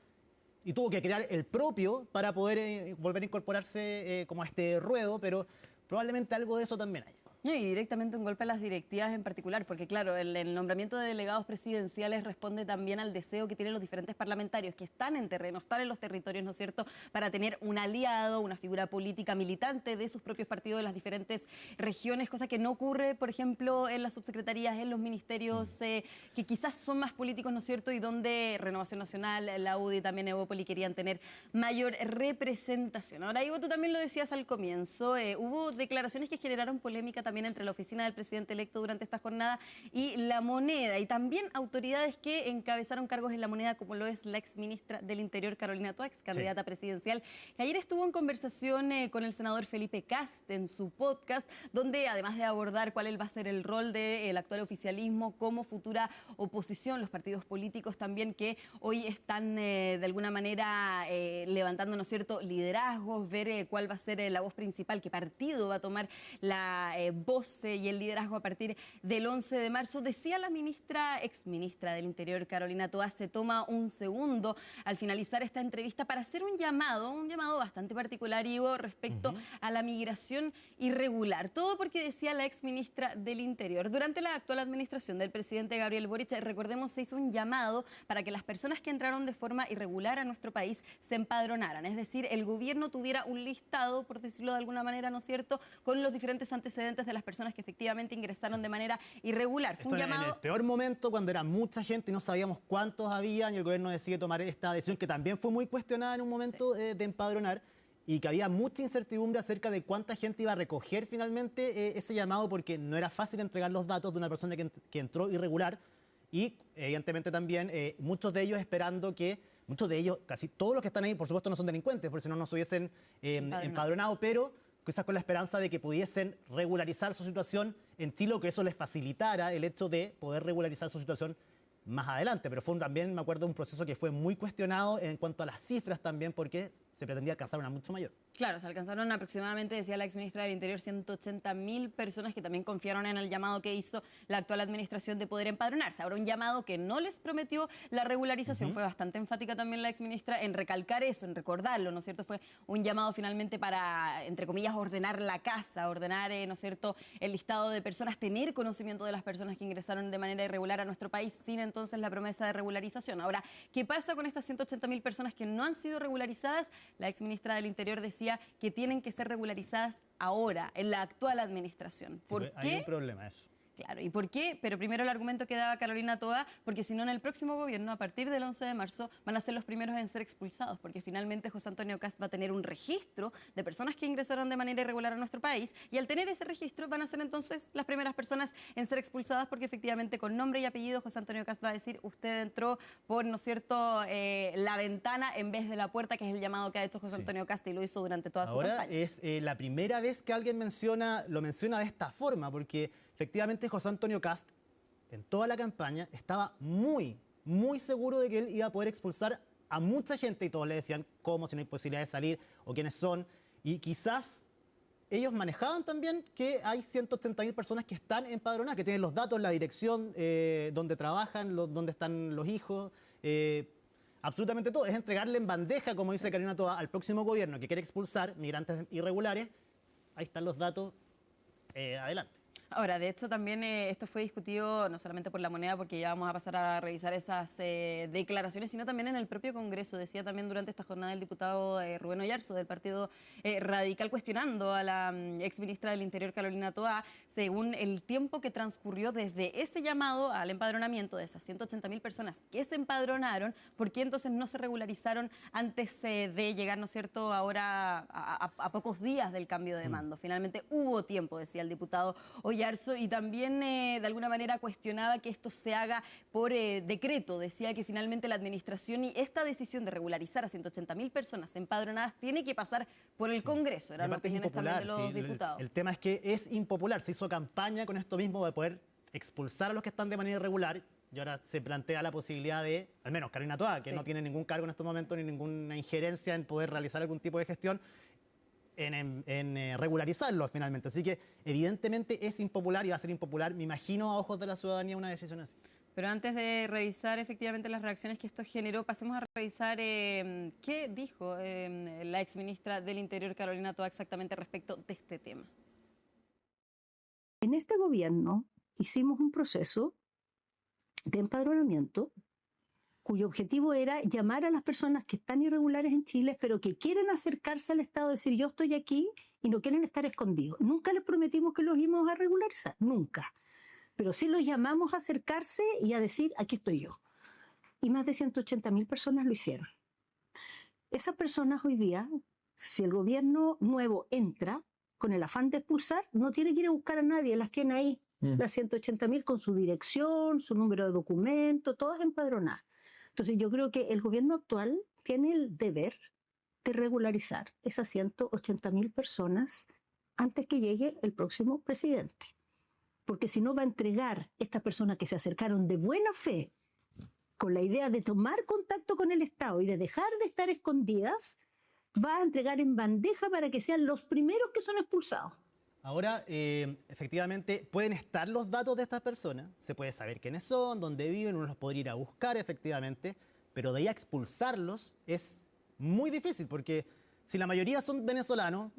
y tuvo que crear el propio para poder volver a incorporarse como a este ruedo, pero probablemente algo de eso también hay. Y directamente un golpe a las directivas en particular, porque claro, el nombramiento de delegados presidenciales responde también al deseo que tienen los diferentes parlamentarios que están en terreno, están en los territorios, ¿no es cierto?, para tener un aliado, una figura política militante de sus propios partidos de las diferentes regiones, cosa que no ocurre, por ejemplo, en las subsecretarías, en los ministerios que quizás son más políticos, ¿no es cierto?, y donde Renovación Nacional, la UDI, también Evópoli querían tener mayor representación. Ahora, Ivo, tú también lo decías al comienzo, hubo declaraciones que generaron polémica también entre la oficina del presidente electo durante esta jornada y La Moneda, y también autoridades que encabezaron cargos en La Moneda, como lo es la exministra del Interior, Carolina Toa, ex candidata presidencial, que ayer estuvo en conversación con el senador Felipe Kast en su podcast, donde además de abordar cuál va a ser el rol del actual oficialismo como futura oposición, los partidos políticos también que hoy están de alguna manera levantando, ¿no es cierto?, liderazgos, ver cuál va a ser la voz principal, qué partido va a tomar la voz y el liderazgo a partir del 11 de marzo. Decía la exministra del Interior, Carolina Toa, se toma un segundo al finalizar esta entrevista para hacer un llamado bastante particular, Ivo, respecto a la migración irregular. Todo porque decía la exministra del Interior. Durante la actual administración del presidente Gabriel Boric, recordemos, se hizo un llamado para que las personas que entraron de forma irregular a nuestro país se empadronaran. Es decir, el gobierno tuviera un listado, por decirlo de alguna manera, ¿no es cierto?, con los diferentes antecedentes de las personas que efectivamente ingresaron de manera irregular. Fue un llamado... En el peor momento, cuando era mucha gente y no sabíamos cuántos había, y el gobierno decide tomar esta decisión, que también fue muy cuestionada en un momento de empadronar, y que había mucha incertidumbre acerca de cuánta gente iba a recoger finalmente ese llamado, porque no era fácil entregar los datos de una persona que entró irregular, y evidentemente también muchos de ellos esperando que, casi todos los que están ahí, por supuesto no son delincuentes, porque si no, no se hubiesen empadronado, pero quizás con la esperanza de que pudiesen regularizar su situación en Chile, o que eso les facilitara el hecho de poder regularizar su situación más adelante. Pero fue también, me acuerdo, un proceso que fue muy cuestionado en cuanto a las cifras también, porque se pretendía alcanzar una mucho mayor. Claro, se alcanzaron aproximadamente, decía la exministra del Interior, 180.000 personas que también confiaron en el llamado que hizo la actual administración de poder empadronarse. Ahora, un llamado que no les prometió la regularización. Fue bastante enfática también la exministra en recalcar eso, en recordarlo, ¿no es cierto? Fue un llamado finalmente para, entre comillas, ordenar la casa, ordenar, ¿no es cierto?, el listado de personas, tener conocimiento de las personas que ingresaron de manera irregular a nuestro país, sin entonces la promesa de regularización. Ahora, ¿qué pasa con estas 180.000 personas que no han sido regularizadas? La exministra del Interior decía que tienen que ser regularizadas ahora, en la actual administración. ¿Por qué? Hay un problema eso. Claro, ¿y por qué? Pero primero el argumento que daba Carolina Toa, porque si no, en el próximo gobierno, a partir del 11 de marzo, van a ser los primeros en ser expulsados, porque finalmente José Antonio Kast va a tener un registro de personas que ingresaron de manera irregular a nuestro país, y al tener ese registro van a ser entonces las primeras personas en ser expulsadas, porque efectivamente con nombre y apellido José Antonio Kast va a decir, usted entró por, ¿no es cierto?, la ventana en vez de la puerta, que es el llamado que ha hecho José Antonio Kast y lo hizo durante toda su campaña. Ahora es la primera vez que alguien lo menciona de esta forma, porque efectivamente José Antonio Kast, en toda la campaña, estaba muy seguro de que él iba a poder expulsar a mucha gente, y todos le decían cómo, si no hay posibilidad de salir, o quiénes son, y quizás ellos manejaban también que hay 180.000 personas que están empadronadas, que tienen los datos, la dirección, donde trabajan, donde están los hijos, absolutamente todo. Es entregarle en bandeja, como dice Carolina Toa, al próximo gobierno que quiere expulsar migrantes irregulares, ahí están los datos, adelante. Ahora, de hecho, también esto fue discutido no solamente por La Moneda, porque ya vamos a pasar a revisar esas declaraciones, sino también en el propio Congreso. Decía también durante esta jornada el diputado Rubén Oyarzo, del Partido Radical, cuestionando a la exministra del Interior, Carolina Toá, según el tiempo que transcurrió desde ese llamado al empadronamiento de esas 180.000 personas que se empadronaron, ¿por qué entonces no se regularizaron antes de llegar, ¿no es cierto?, ahora a pocos días del cambio de mando? Finalmente hubo tiempo, decía el diputado Oyarzo, y también de alguna manera cuestionaba que esto se haga por decreto. Decía que finalmente la administración y esta decisión de regularizar a 180.000 personas empadronadas tiene que pasar por el Congreso. Eran opiniones también de los diputados. El tema es que es impopular. Se hizo campaña con esto mismo de poder expulsar a los que están de manera irregular, y ahora se plantea la posibilidad de, al menos Carolina Toá, que no tiene ningún cargo en estos momentos ni ninguna injerencia en poder realizar algún tipo de gestión, en regularizarlo finalmente. Así que evidentemente es impopular y va a ser impopular, me imagino, a ojos de la ciudadanía una decisión así. Pero antes de revisar efectivamente las reacciones que esto generó, pasemos a revisar qué dijo la exministra del Interior, Carolina Toá, exactamente respecto de este tema. En este gobierno hicimos un proceso de empadronamiento cuyo objetivo era llamar a las personas que están irregulares en Chile, pero que quieren acercarse al Estado, decir yo estoy aquí y no quieren estar escondidos. Nunca les prometimos que los íbamos a regularizar, nunca. Pero sí los llamamos a acercarse y a decir aquí estoy yo. Y más de 180.000 personas lo hicieron. Esas personas hoy día, si el gobierno nuevo entra con el afán de expulsar, no tiene que ir a buscar a nadie, las tiene ahí. Las 180.000 con su dirección, su número de documento, todas empadronadas. Entonces yo creo que el gobierno actual tiene el deber de regularizar esas 180.000 personas antes que llegue el próximo presidente. Porque si no va a entregar estas personas que se acercaron de buena fe con la idea de tomar contacto con el Estado y de dejar de estar escondidas, va a entregar en bandeja para que sean los primeros que son expulsados. Ahora, efectivamente, pueden estar los datos de estas personas, se puede saber quiénes son, dónde viven, uno los podría ir a buscar efectivamente, pero de ahí a expulsarlos es muy difícil, porque si la mayoría son venezolanos,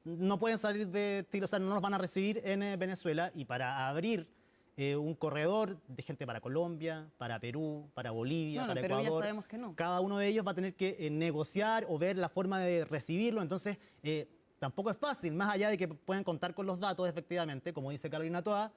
no pueden salir de Chile, o sea, no los van a recibir en Venezuela, y para abrir un corredor de gente para Colombia, para Perú, para Bolivia, para Perú Ecuador, ya sabemos que no. Cada uno de ellos va a tener que negociar o ver la forma de recibirlo, entonces tampoco es fácil, más allá de que pueden contar con los datos efectivamente, como dice Carolina Toá,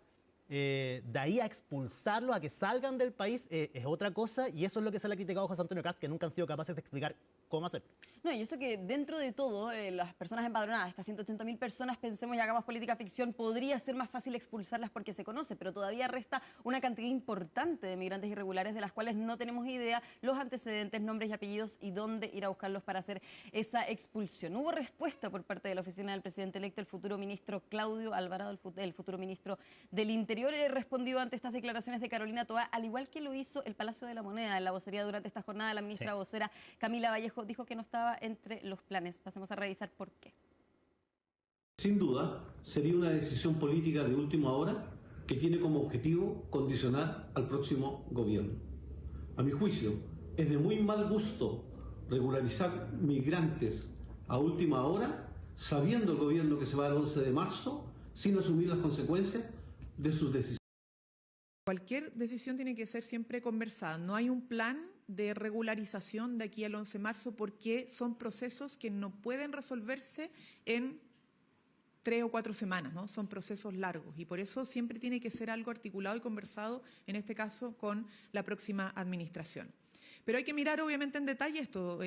de ahí a expulsarlos, a que salgan del país, es otra cosa, y eso es lo que se le ha criticado a José Antonio Kast, que nunca han sido capaces de explicar cómo hacerlo. No, y eso que dentro de todo, las personas empadronadas, estas 180.000 personas, pensemos y hagamos política ficción, podría ser más fácil expulsarlas porque se conoce, pero todavía resta una cantidad importante de migrantes irregulares de las cuales no tenemos idea los antecedentes, nombres y apellidos y dónde ir a buscarlos para hacer esa expulsión. Hubo respuesta por parte de la oficina del presidente electo, el futuro ministro Claudio Alvarado, el futuro ministro del Interior, respondió ante estas declaraciones de Carolina Toá, al igual que lo hizo el Palacio de la Moneda en la vocería durante esta jornada. La ministra vocera Camila Vallejo dijo que no estaba entre los planes. Pasemos a revisar por qué. Sin duda, sería una decisión política de última hora que tiene como objetivo condicionar al próximo gobierno. A mi juicio, es de muy mal gusto regularizar migrantes a última hora, sabiendo el gobierno que se va el 11 de marzo, sin asumir las consecuencias de sus decisiones. Cualquier decisión tiene que ser siempre conversada. No hay un plan de regularización de aquí al 11 de marzo porque son procesos que no pueden resolverse en 3 o 4 semanas, ¿no? Son procesos largos y por eso siempre tiene que ser algo articulado y conversado, en este caso con la próxima administración. Pero hay que mirar obviamente en detalle esto.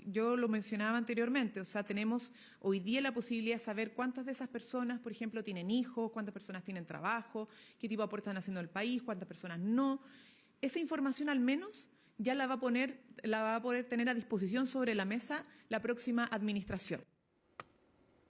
Yo lo mencionaba anteriormente, o sea, tenemos hoy día la posibilidad de saber cuántas de esas personas, por ejemplo, tienen hijos, cuántas personas tienen trabajo, qué tipo de aportes están haciendo al país, cuántas personas no. Esa información al menos ya la va a poder tener a disposición sobre la mesa la próxima administración.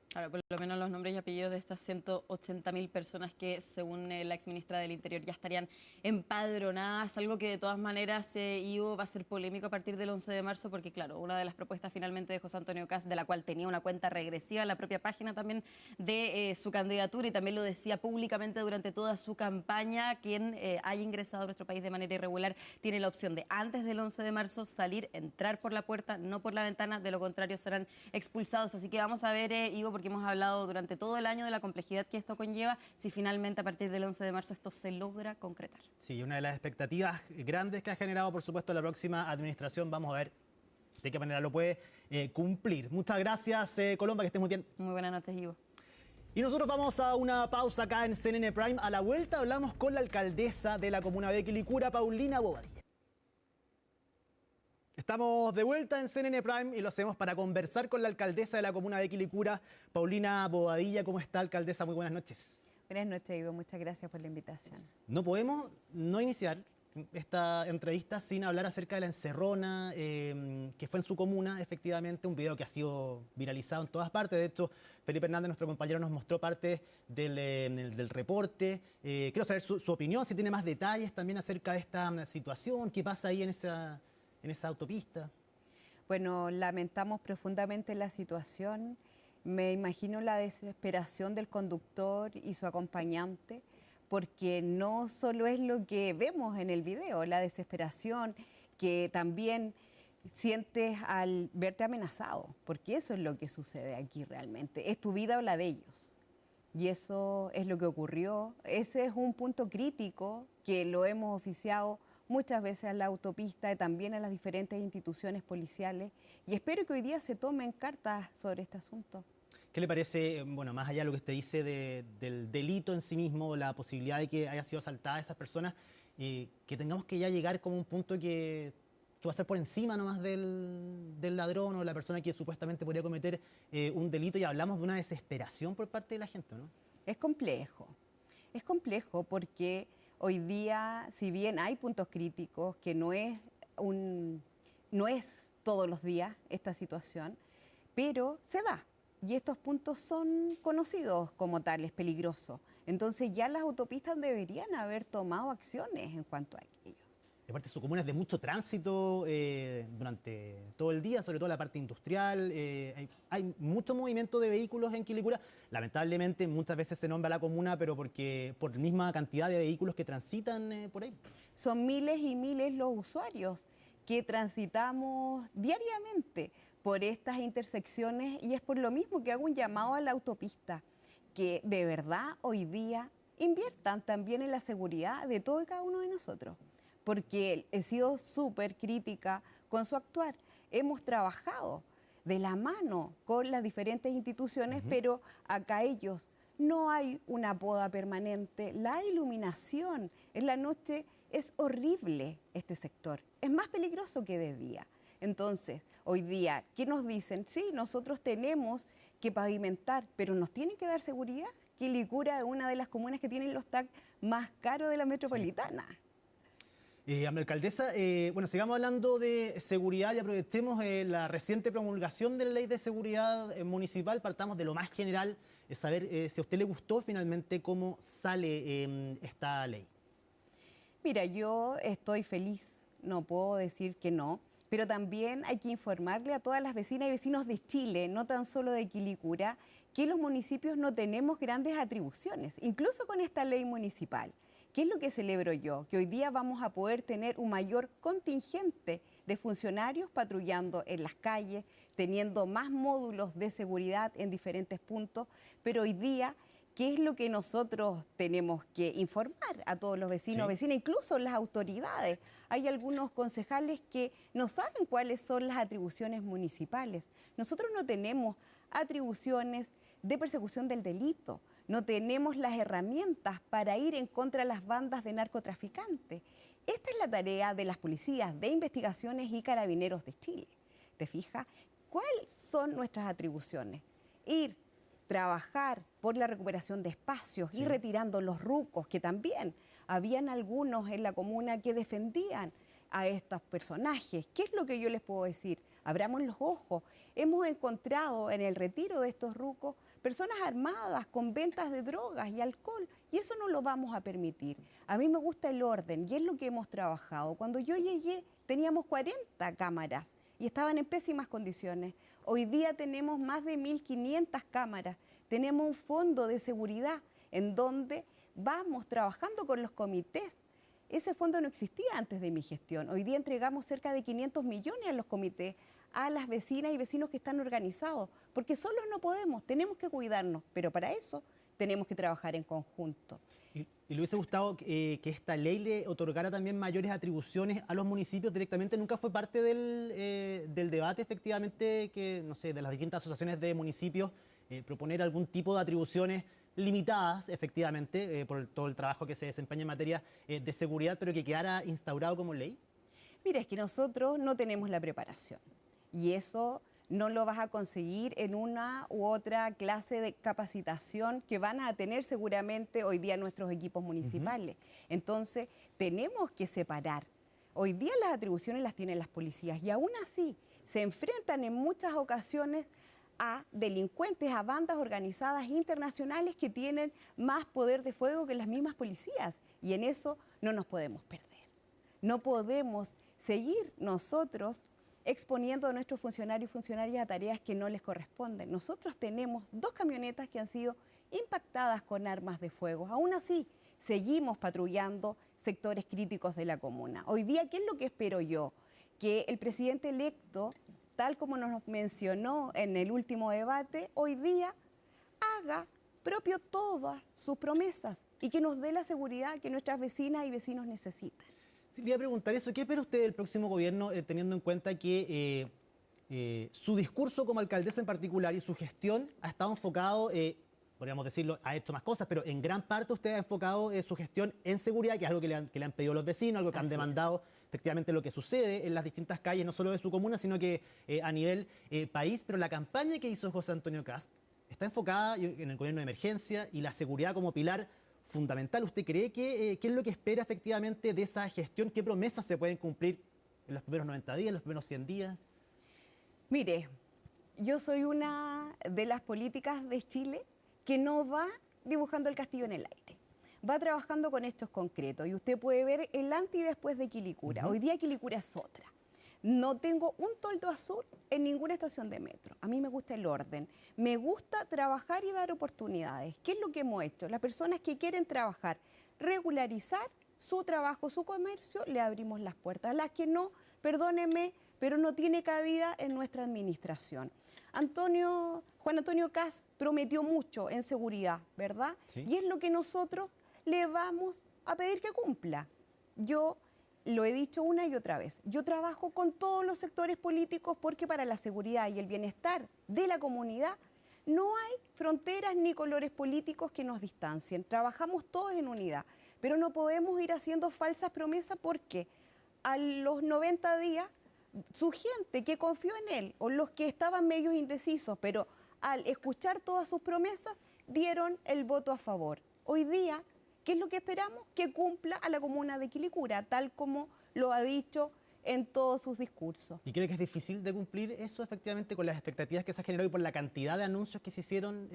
Claro, por lo menos los nombres y apellidos de estas 180.000 personas que, según la exministra del Interior, ya estarían empadronadas, algo que de todas maneras, Ivo, va a ser polémico a partir del 11 de marzo, porque claro, una de las propuestas finalmente de José Antonio Kast, de la cual tenía una cuenta regresiva en la propia página también de su candidatura, y también lo decía públicamente durante toda su campaña, quien haya ingresado a nuestro país de manera irregular tiene la opción de, antes del 11 de marzo, salir, entrar por la puerta, no por la ventana, de lo contrario serán expulsados. Así que vamos a ver, Ivo, porque porque hemos hablado durante todo el año de la complejidad que esto conlleva, si finalmente a partir del 11 de marzo esto se logra concretar. Sí, una de las expectativas grandes que ha generado, por supuesto, la próxima administración. Vamos a ver de qué manera lo puede cumplir. Muchas gracias, Colomba, que estés muy bien. Muy buenas noches, Ivo. Y nosotros vamos a una pausa acá en CNN Prime. A la vuelta hablamos con la alcaldesa de la comuna de Quilicura, Paulina Bobadilla. Estamos de vuelta en CNN Prime y lo hacemos para conversar con la alcaldesa de la comuna de Quilicura, Paulina Bobadilla. ¿Cómo está, alcaldesa? Muy buenas noches. Buenas noches, Ivo. Muchas gracias por la invitación. No podemos no iniciar esta entrevista sin hablar acerca de la encerrona que fue en su comuna, efectivamente, un video que ha sido viralizado en todas partes. De hecho, Felipe Hernández, nuestro compañero, nos mostró parte del reporte. Quiero saber su opinión, si tiene más detalles también acerca de esta situación, qué pasa ahí en esa autopista. Bueno, lamentamos profundamente la situación. Me imagino la desesperación del conductor y su acompañante, porque no solo es lo que vemos en el video, la desesperación que también sientes al verte amenazado, porque eso es lo que sucede aquí realmente. Es tu vida o la de ellos. Y eso es lo que ocurrió. Ese es un punto crítico que lo hemos oficiado muchas veces a la autopista y también a las diferentes instituciones policiales. Y espero que hoy día se tomen cartas sobre este asunto. ¿Qué le parece, bueno, más allá de lo que usted dice del delito en sí mismo, la posibilidad de que haya sido asaltada a esas personas, que tengamos que ya llegar como un punto que va a ser por encima nomás del ladrón o la persona que supuestamente podría cometer un delito, y hablamos de una desesperación por parte de la gente, ¿no? Es complejo porque hoy día, si bien hay puntos críticos, que no es todos los días esta situación, pero se da. Y estos puntos son conocidos como tales, peligrosos. Entonces ya las autopistas deberían haber tomado acciones en cuanto a aquello. Aparte, su comuna es de mucho tránsito durante todo el día, sobre todo la parte industrial. Hay mucho movimiento de vehículos en Quilicura. Lamentablemente, muchas veces se nombra la comuna, pero por la misma cantidad de vehículos que transitan por ahí. Son miles y miles los usuarios que transitamos diariamente por estas intersecciones, y es por lo mismo que hago un llamado a la autopista, que de verdad hoy día inviertan también en la seguridad de todo y cada uno de nosotros, porque he sido súper crítica con su actuar. Hemos trabajado de la mano con las diferentes instituciones, pero acá ellos no hay una poda permanente, la iluminación en la noche es horrible este sector, es más peligroso que de día. Entonces, hoy día, ¿qué nos dicen? Sí, nosotros tenemos que pavimentar, pero nos tienen que dar seguridad. Quilicura es una de las comunas que tienen los TAC más caros de la metropolitana. Alcaldesa, bueno, sigamos hablando de seguridad y aprovechemos la reciente promulgación de la Ley de Seguridad Municipal. Partamos de lo más general, saber si a usted le gustó finalmente cómo sale esta ley. Mira, yo estoy feliz, no puedo decir que no. Pero también hay que informarle a todas las vecinas y vecinos de Chile, no tan solo de Quilicura, que los municipios no tenemos grandes atribuciones, incluso con esta ley municipal. ¿Qué es lo que celebro yo? Que hoy día vamos a poder tener un mayor contingente de funcionarios patrullando en las calles, teniendo más módulos de seguridad en diferentes puntos, pero hoy día, ¿qué es lo que nosotros tenemos que informar a todos los vecinos, vecinas, incluso las autoridades? Hay algunos concejales que no saben cuáles son las atribuciones municipales. Nosotros no tenemos atribuciones de persecución del delito, no tenemos las herramientas para ir en contra de las bandas de narcotraficantes. Esta es la tarea de las policías de investigaciones y carabineros de Chile. ¿Te fijas? ¿Cuáles son nuestras atribuciones? Trabajar por la recuperación de espacios, ir retirando los rucos, que también habían algunos en la comuna que defendían a estos personajes. ¿Qué es lo que yo les puedo decir? Abramos los ojos. Hemos encontrado en el retiro de estos rucos personas armadas con ventas de drogas y alcohol, y eso no lo vamos a permitir. A mí me gusta el orden y es lo que hemos trabajado. Cuando yo llegué teníamos 40 cámaras y estaban en pésimas condiciones. Hoy día tenemos más de 1.500 cámaras, tenemos un fondo de seguridad en donde vamos trabajando con los comités. Ese fondo no existía antes de mi gestión. Hoy día entregamos cerca de 500 millones a los comités, a las vecinas y vecinos que están organizados, porque solos no podemos, tenemos que cuidarnos, pero para eso tenemos que trabajar en conjunto. ¿Y le hubiese gustado que esta ley le otorgara también mayores atribuciones a los municipios directamente? ¿Nunca fue parte del debate, efectivamente, que, no sé, de las distintas asociaciones de municipios, proponer algún tipo de atribuciones limitadas, efectivamente, por todo el trabajo que se desempeña en materia de seguridad, pero que quedara instaurado como ley? Mira, es que nosotros no tenemos la preparación y eso no lo vas a conseguir en una u otra clase de capacitación que van a tener seguramente hoy día nuestros equipos municipales. Entonces, tenemos que separar. Hoy día las atribuciones las tienen las policías y aún así se enfrentan en muchas ocasiones a delincuentes, a bandas organizadas internacionales que tienen más poder de fuego que las mismas policías. Y en eso no nos podemos perder. No podemos seguir nosotros exponiendo a nuestros funcionarios y funcionarias a tareas que no les corresponden. Nosotros tenemos 2 camionetas que han sido impactadas con armas de fuego. Aún así, seguimos patrullando sectores críticos de la comuna. Hoy día, ¿qué es lo que espero yo? Que el presidente electo, tal como nos mencionó en el último debate, hoy día haga propio todas sus promesas y que nos dé la seguridad que nuestras vecinas y vecinos necesitan. Sí, le iba a preguntar eso. ¿Qué espera usted del próximo gobierno, teniendo en cuenta que su discurso como alcaldesa en particular y su gestión ha estado enfocado, podríamos decirlo, ha hecho más cosas, pero en gran parte usted ha enfocado su gestión en seguridad, que es algo que le han pedido los vecinos, algo que han demandado efectivamente lo que sucede en las distintas calles, no solo de su comuna, sino que a nivel país? Pero la campaña que hizo José Antonio Kast está enfocada en el gobierno de emergencia y la seguridad como pilar fundamental. ¿Usted cree que qué es lo que espera efectivamente de esa gestión? ¿Qué promesas se pueden cumplir en los primeros 90 días, en los primeros 100 días? Mire, yo soy una de las políticas de Chile que no va dibujando el castillo en el aire. Va trabajando con hechos concretos y usted puede ver el antes y después de Quilicura. Hoy día Quilicura es otra. No tengo un toldo azul en ninguna estación de metro. A mí me gusta el orden. Me gusta trabajar y dar oportunidades. ¿Qué es lo que hemos hecho? Las personas que quieren trabajar, regularizar su trabajo, su comercio, le abrimos las puertas. Las que no, perdónenme, pero no tiene cabida en nuestra administración. Juan Antonio Kast prometió mucho en seguridad, ¿verdad? Sí. Y es lo que nosotros le vamos a pedir que cumpla. Yo lo he dicho una y otra vez, yo trabajo con todos los sectores políticos porque para la seguridad y el bienestar de la comunidad no hay fronteras ni colores políticos que nos distancien. Trabajamos todos en unidad, pero no podemos ir haciendo falsas promesas porque a los 90 días su gente que confió en él o los que estaban medios indecisos, pero al escuchar todas sus promesas dieron el voto a favor. Hoy día, ¿qué es lo que esperamos? Que cumpla a la comuna de Quilicura, tal como lo ha dicho en todos sus discursos. ¿Y cree que es difícil de cumplir eso efectivamente con las expectativas que se ha generado y por la cantidad de anuncios que se hicieron,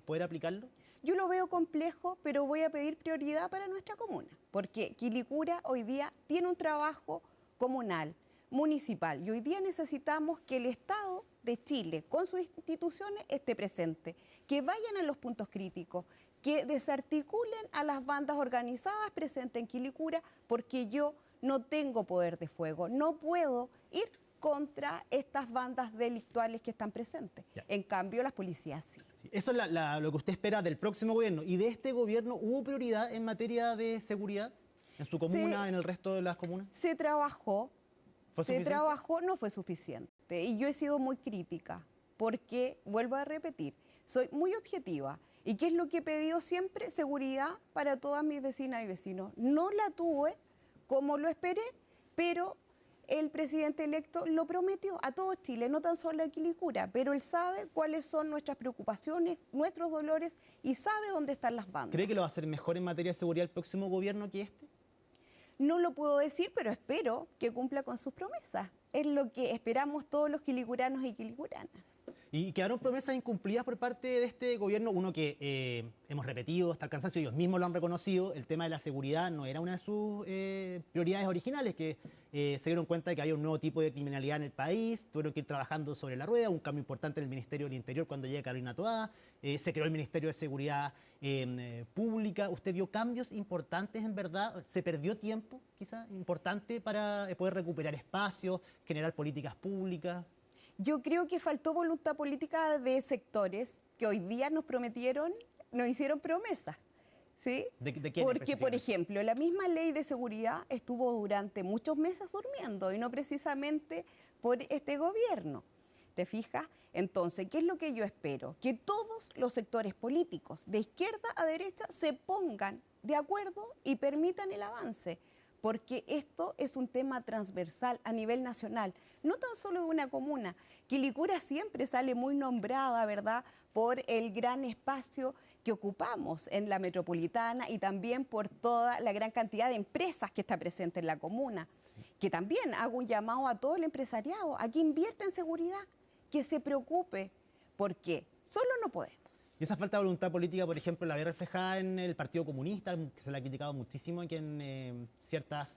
poder aplicarlo? Yo lo veo complejo, pero voy a pedir prioridad para nuestra comuna, porque Quilicura hoy día tiene un trabajo comunal, municipal, y hoy día necesitamos que el Estado de Chile, con sus instituciones, esté presente, que vayan a los puntos críticos, que desarticulen a las bandas organizadas presentes en Quilicura, porque yo no tengo poder de fuego, no puedo ir contra estas bandas delictuales que están presentes. Ya. En cambio, las policías sí. Eso es lo que usted espera del próximo gobierno. ¿Y de este gobierno hubo prioridad en materia de seguridad en su comuna, en el resto de las comunas? Se trabajó. No fue suficiente. Y yo he sido muy crítica, porque, vuelvo a repetir, soy muy objetiva. ¿Y qué es lo que he pedido siempre? Seguridad para todas mis vecinas y vecinos. No la tuve como lo esperé, pero el presidente electo lo prometió a todo Chile, no tan solo a Quilicura, pero él sabe cuáles son nuestras preocupaciones, nuestros dolores y sabe dónde están las bandas. ¿Cree que lo va a hacer mejor en materia de seguridad el próximo gobierno que este? No lo puedo decir, pero espero que cumpla con sus promesas. Es lo que esperamos todos los quilicuranos y quilicuranas. Y quedaron promesas incumplidas por parte de este gobierno, uno que hemos repetido hasta el cansancio, ellos mismos lo han reconocido, el tema de la seguridad no era una de sus prioridades originales, que se dieron cuenta de que había un nuevo tipo de criminalidad en el país, tuvieron que ir trabajando sobre la rueda, un cambio importante en el Ministerio del Interior cuando llega Carolina Toá, se creó el Ministerio de Seguridad Pública. ¿Usted vio cambios importantes en verdad? ¿Se perdió tiempo quizás importante para poder recuperar espacios, generar políticas públicas? Yo creo que faltó voluntad política de sectores que hoy día nos prometieron, nos hicieron promesas. ¿Sí? ¿De quién Porque, por ejemplo, la misma ley de seguridad estuvo durante muchos meses durmiendo y no precisamente por este gobierno. ¿Te fijas? Entonces, ¿qué es lo que yo espero? Que todos los sectores políticos, de izquierda a derecha, se pongan de acuerdo y permitan el avance, porque esto es un tema transversal a nivel nacional, no tan solo de una comuna. Quilicura siempre sale muy nombrada, ¿verdad?, por el gran espacio que ocupamos en la metropolitana y también por toda la gran cantidad de empresas que está presente en la comuna. Que también hago un llamado a todo el empresariado a que invierta en seguridad, que se preocupe, porque solo no podemos. Y esa falta de voluntad política, por ejemplo, la ve reflejada en el Partido Comunista, que se le ha criticado muchísimo, que en ciertos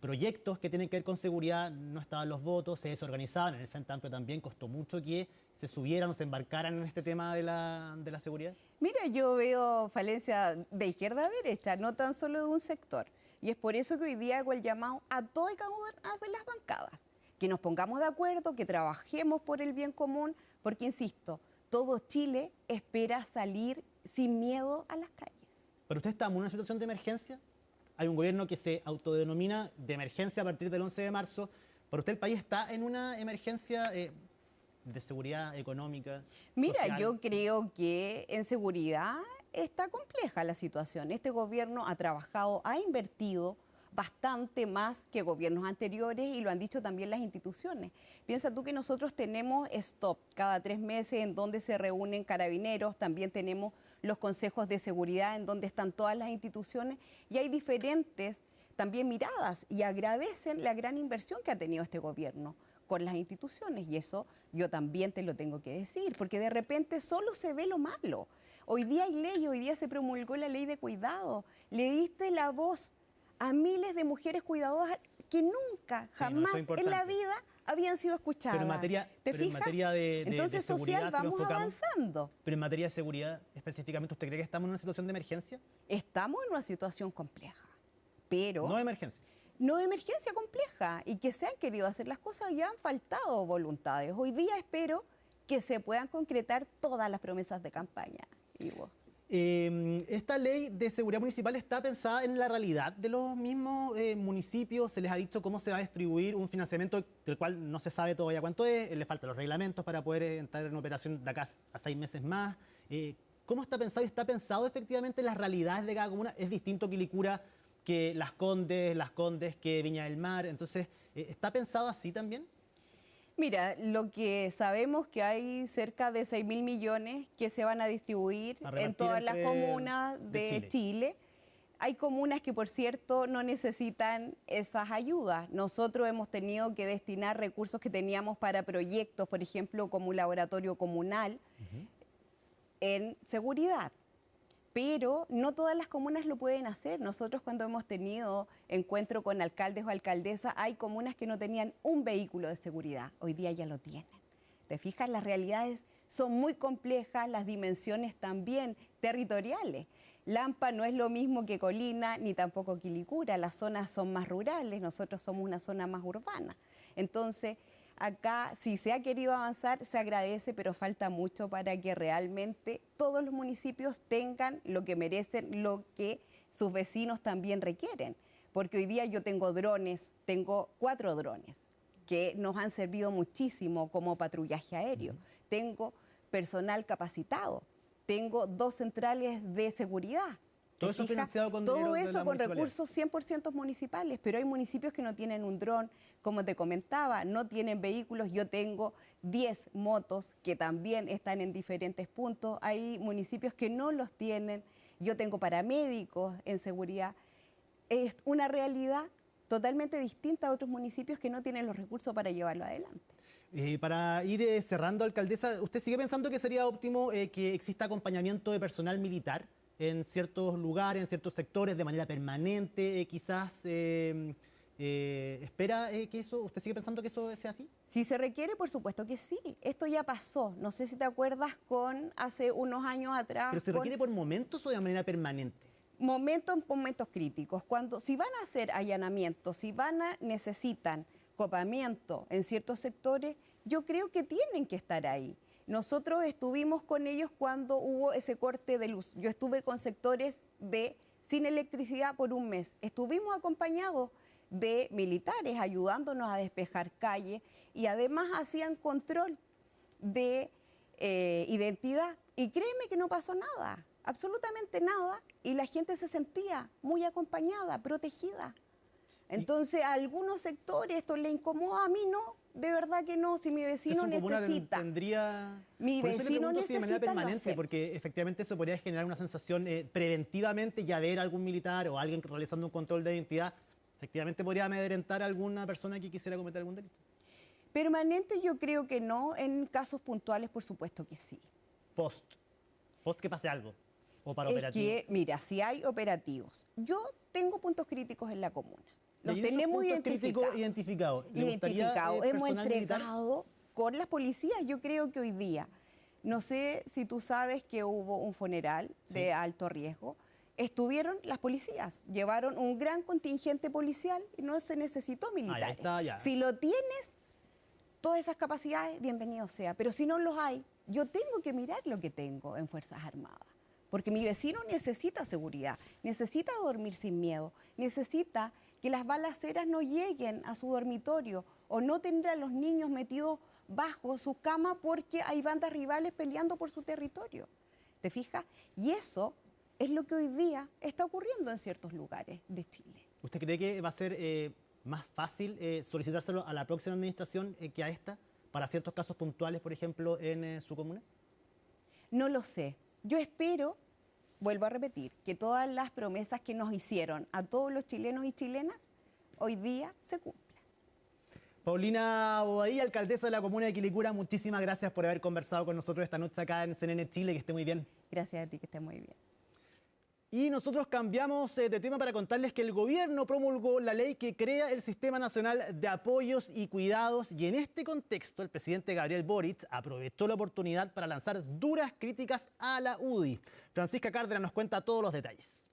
proyectos que tienen que ver con seguridad no estaban los votos, se desorganizaban. En el Frente Amplio también costó mucho que se subieran o se embarcaran en este tema de la seguridad. Mira, yo veo falencia de izquierda a derecha, no tan solo de un sector. Y es por eso que hoy día hago el llamado a todas y cada una de las bancadas, que nos pongamos de acuerdo, que trabajemos por el bien común, porque, insisto, todo Chile espera salir sin miedo a las calles. ¿Pero usted está en una situación de emergencia? Hay un gobierno que se autodenomina de emergencia a partir del 11 de marzo. ¿Para usted el país está en una emergencia de seguridad económica? Mira, social? yo creo que en seguridad está compleja la situación. Este gobierno ha trabajado, ha invertido bastante más que gobiernos anteriores y lo han dicho también las instituciones. Piensa tú que nosotros tenemos stop cada 3 meses en donde se reúnen carabineros, también tenemos los consejos de seguridad en donde están todas las instituciones y hay diferentes también miradas y agradecen la gran inversión que ha tenido este gobierno con las instituciones y eso yo también te lo tengo que decir, porque de repente solo se ve lo malo. Hoy día hay ley, hoy día se promulgó la ley de cuidado, le diste la voz a miles de mujeres cuidadoras que nunca, jamás en la vida habían sido escuchadas. Pero en materia de Entonces, de seguridad, social, vamos avanzando. Pero en materia de seguridad, específicamente, ¿usted cree que estamos en una situación de emergencia? Estamos en una situación compleja, pero... No de emergencia. No de emergencia compleja, y que se han querido hacer las cosas y han faltado voluntades. Hoy día espero que se puedan concretar todas las promesas de campaña, Ivo. Esta ley de seguridad municipal está pensada en la realidad de los mismos municipios. Se les ha dicho cómo se va a distribuir un financiamiento del cual no se sabe todavía cuánto es. Le faltan los reglamentos para poder entrar en operación de acá a 6 meses más. ¿Cómo está pensado? ¿Y está pensado efectivamente en las realidades de cada comuna? Es distinto Quilicura que Las Condes que Viña del Mar. Entonces, ¿está pensado así también? Mira, lo que sabemos que hay cerca de 6.000 millones que se van a distribuir en todas las comunas de Chile. Hay comunas que, por cierto, no necesitan esas ayudas. Nosotros hemos tenido que destinar recursos que teníamos para proyectos, por ejemplo, como un laboratorio comunal en seguridad. Pero no todas las comunas lo pueden hacer. Nosotros cuando hemos tenido encuentro con alcaldes o alcaldesas, hay comunas que no tenían un vehículo de seguridad. Hoy día ya lo tienen. ¿Te fijas? Las realidades son muy complejas, las dimensiones también territoriales. Lampa no es lo mismo que Colina, ni tampoco Quilicura. Las zonas son más rurales, nosotros somos una zona más urbana. Entonces, acá, si se ha querido avanzar, se agradece, pero falta mucho para que realmente todos los municipios tengan lo que merecen, lo que sus vecinos también requieren. Porque hoy día yo tengo drones, tengo 4 drones que nos han servido muchísimo como patrullaje aéreo. Tengo personal capacitado, tengo 2 centrales de seguridad. Todo eso financiado con todo eso con recursos 100% municipales, pero hay municipios que no tienen un dron, como te comentaba, no tienen vehículos. Yo tengo 10 motos que también están en diferentes puntos. Hay municipios que no los tienen. Yo tengo paramédicos en seguridad. Es una realidad totalmente distinta a otros municipios que no tienen los recursos para llevarlo adelante. Para ir cerrando, alcaldesa, ¿usted sigue pensando que sería óptimo que exista acompañamiento de personal militar en ciertos lugares, en ciertos sectores, de manera permanente, quizás? ¿Espera que eso, usted sigue pensando que eso sea así? Si se requiere, por supuesto que sí. Esto ya pasó. No sé si te acuerdas con hace unos años atrás. ¿Pero se requiere por momentos o de manera permanente? Momentos críticos. Si van a hacer allanamientos, si necesitan copamiento en ciertos sectores, yo creo que tienen que estar ahí. Nosotros estuvimos con ellos cuando hubo ese corte de luz. Yo estuve con sectores sin electricidad por un mes. Estuvimos acompañados de militares ayudándonos a despejar calles y además hacían control de identidad. Y créeme que no pasó nada, absolutamente nada, y la gente se sentía muy acompañada, protegida. Entonces a algunos sectores esto le incomoda, a mí no, de verdad que no, si mi vecino necesita. Mi vecino necesita de manera permanente, porque efectivamente eso podría generar una sensación preventivamente, ya ver a algún militar o alguien realizando un control de identidad, efectivamente podría amedrentar a alguna persona que quisiera cometer algún delito. Permanente yo creo que no, en casos puntuales por supuesto que sí. Post que pase algo, o para operativos. Mira, si hay operativos, yo tengo puntos críticos en la comuna. Los tenemos identificados. Hemos entregado con las policías. Yo creo que hoy día, no sé si tú sabes que hubo un funeral de alto riesgo, estuvieron las policías, llevaron un gran contingente policial y no se necesitó militares. Si lo tienes, todas esas capacidades, bienvenido sea. Pero si no los hay, yo tengo que mirar lo que tengo en Fuerzas Armadas. Porque mi vecino necesita seguridad, necesita dormir sin miedo, necesita que las balaceras no lleguen a su dormitorio o no tener a los niños metidos bajo su cama porque hay bandas rivales peleando por su territorio. ¿Te fijas? Y eso es lo que hoy día está ocurriendo en ciertos lugares de Chile. ¿Usted cree que va a ser más fácil solicitárselo a la próxima administración que a esta, para ciertos casos puntuales, por ejemplo, en su comuna? No lo sé. Yo espero, vuelvo a repetir, que todas las promesas que nos hicieron a todos los chilenos y chilenas, hoy día se cumplan. Paulina Boadilla, alcaldesa de la comuna de Quilicura, muchísimas gracias por haber conversado con nosotros esta noche acá en CNN Chile, que esté muy bien. Gracias a ti, que esté muy bien. Y nosotros cambiamos de tema para contarles que el gobierno promulgó la ley que crea el Sistema Nacional de Apoyos y Cuidados, y en este contexto el presidente Gabriel Boric aprovechó la oportunidad para lanzar duras críticas a la UDI. Francisca Cárdenas nos cuenta todos los detalles.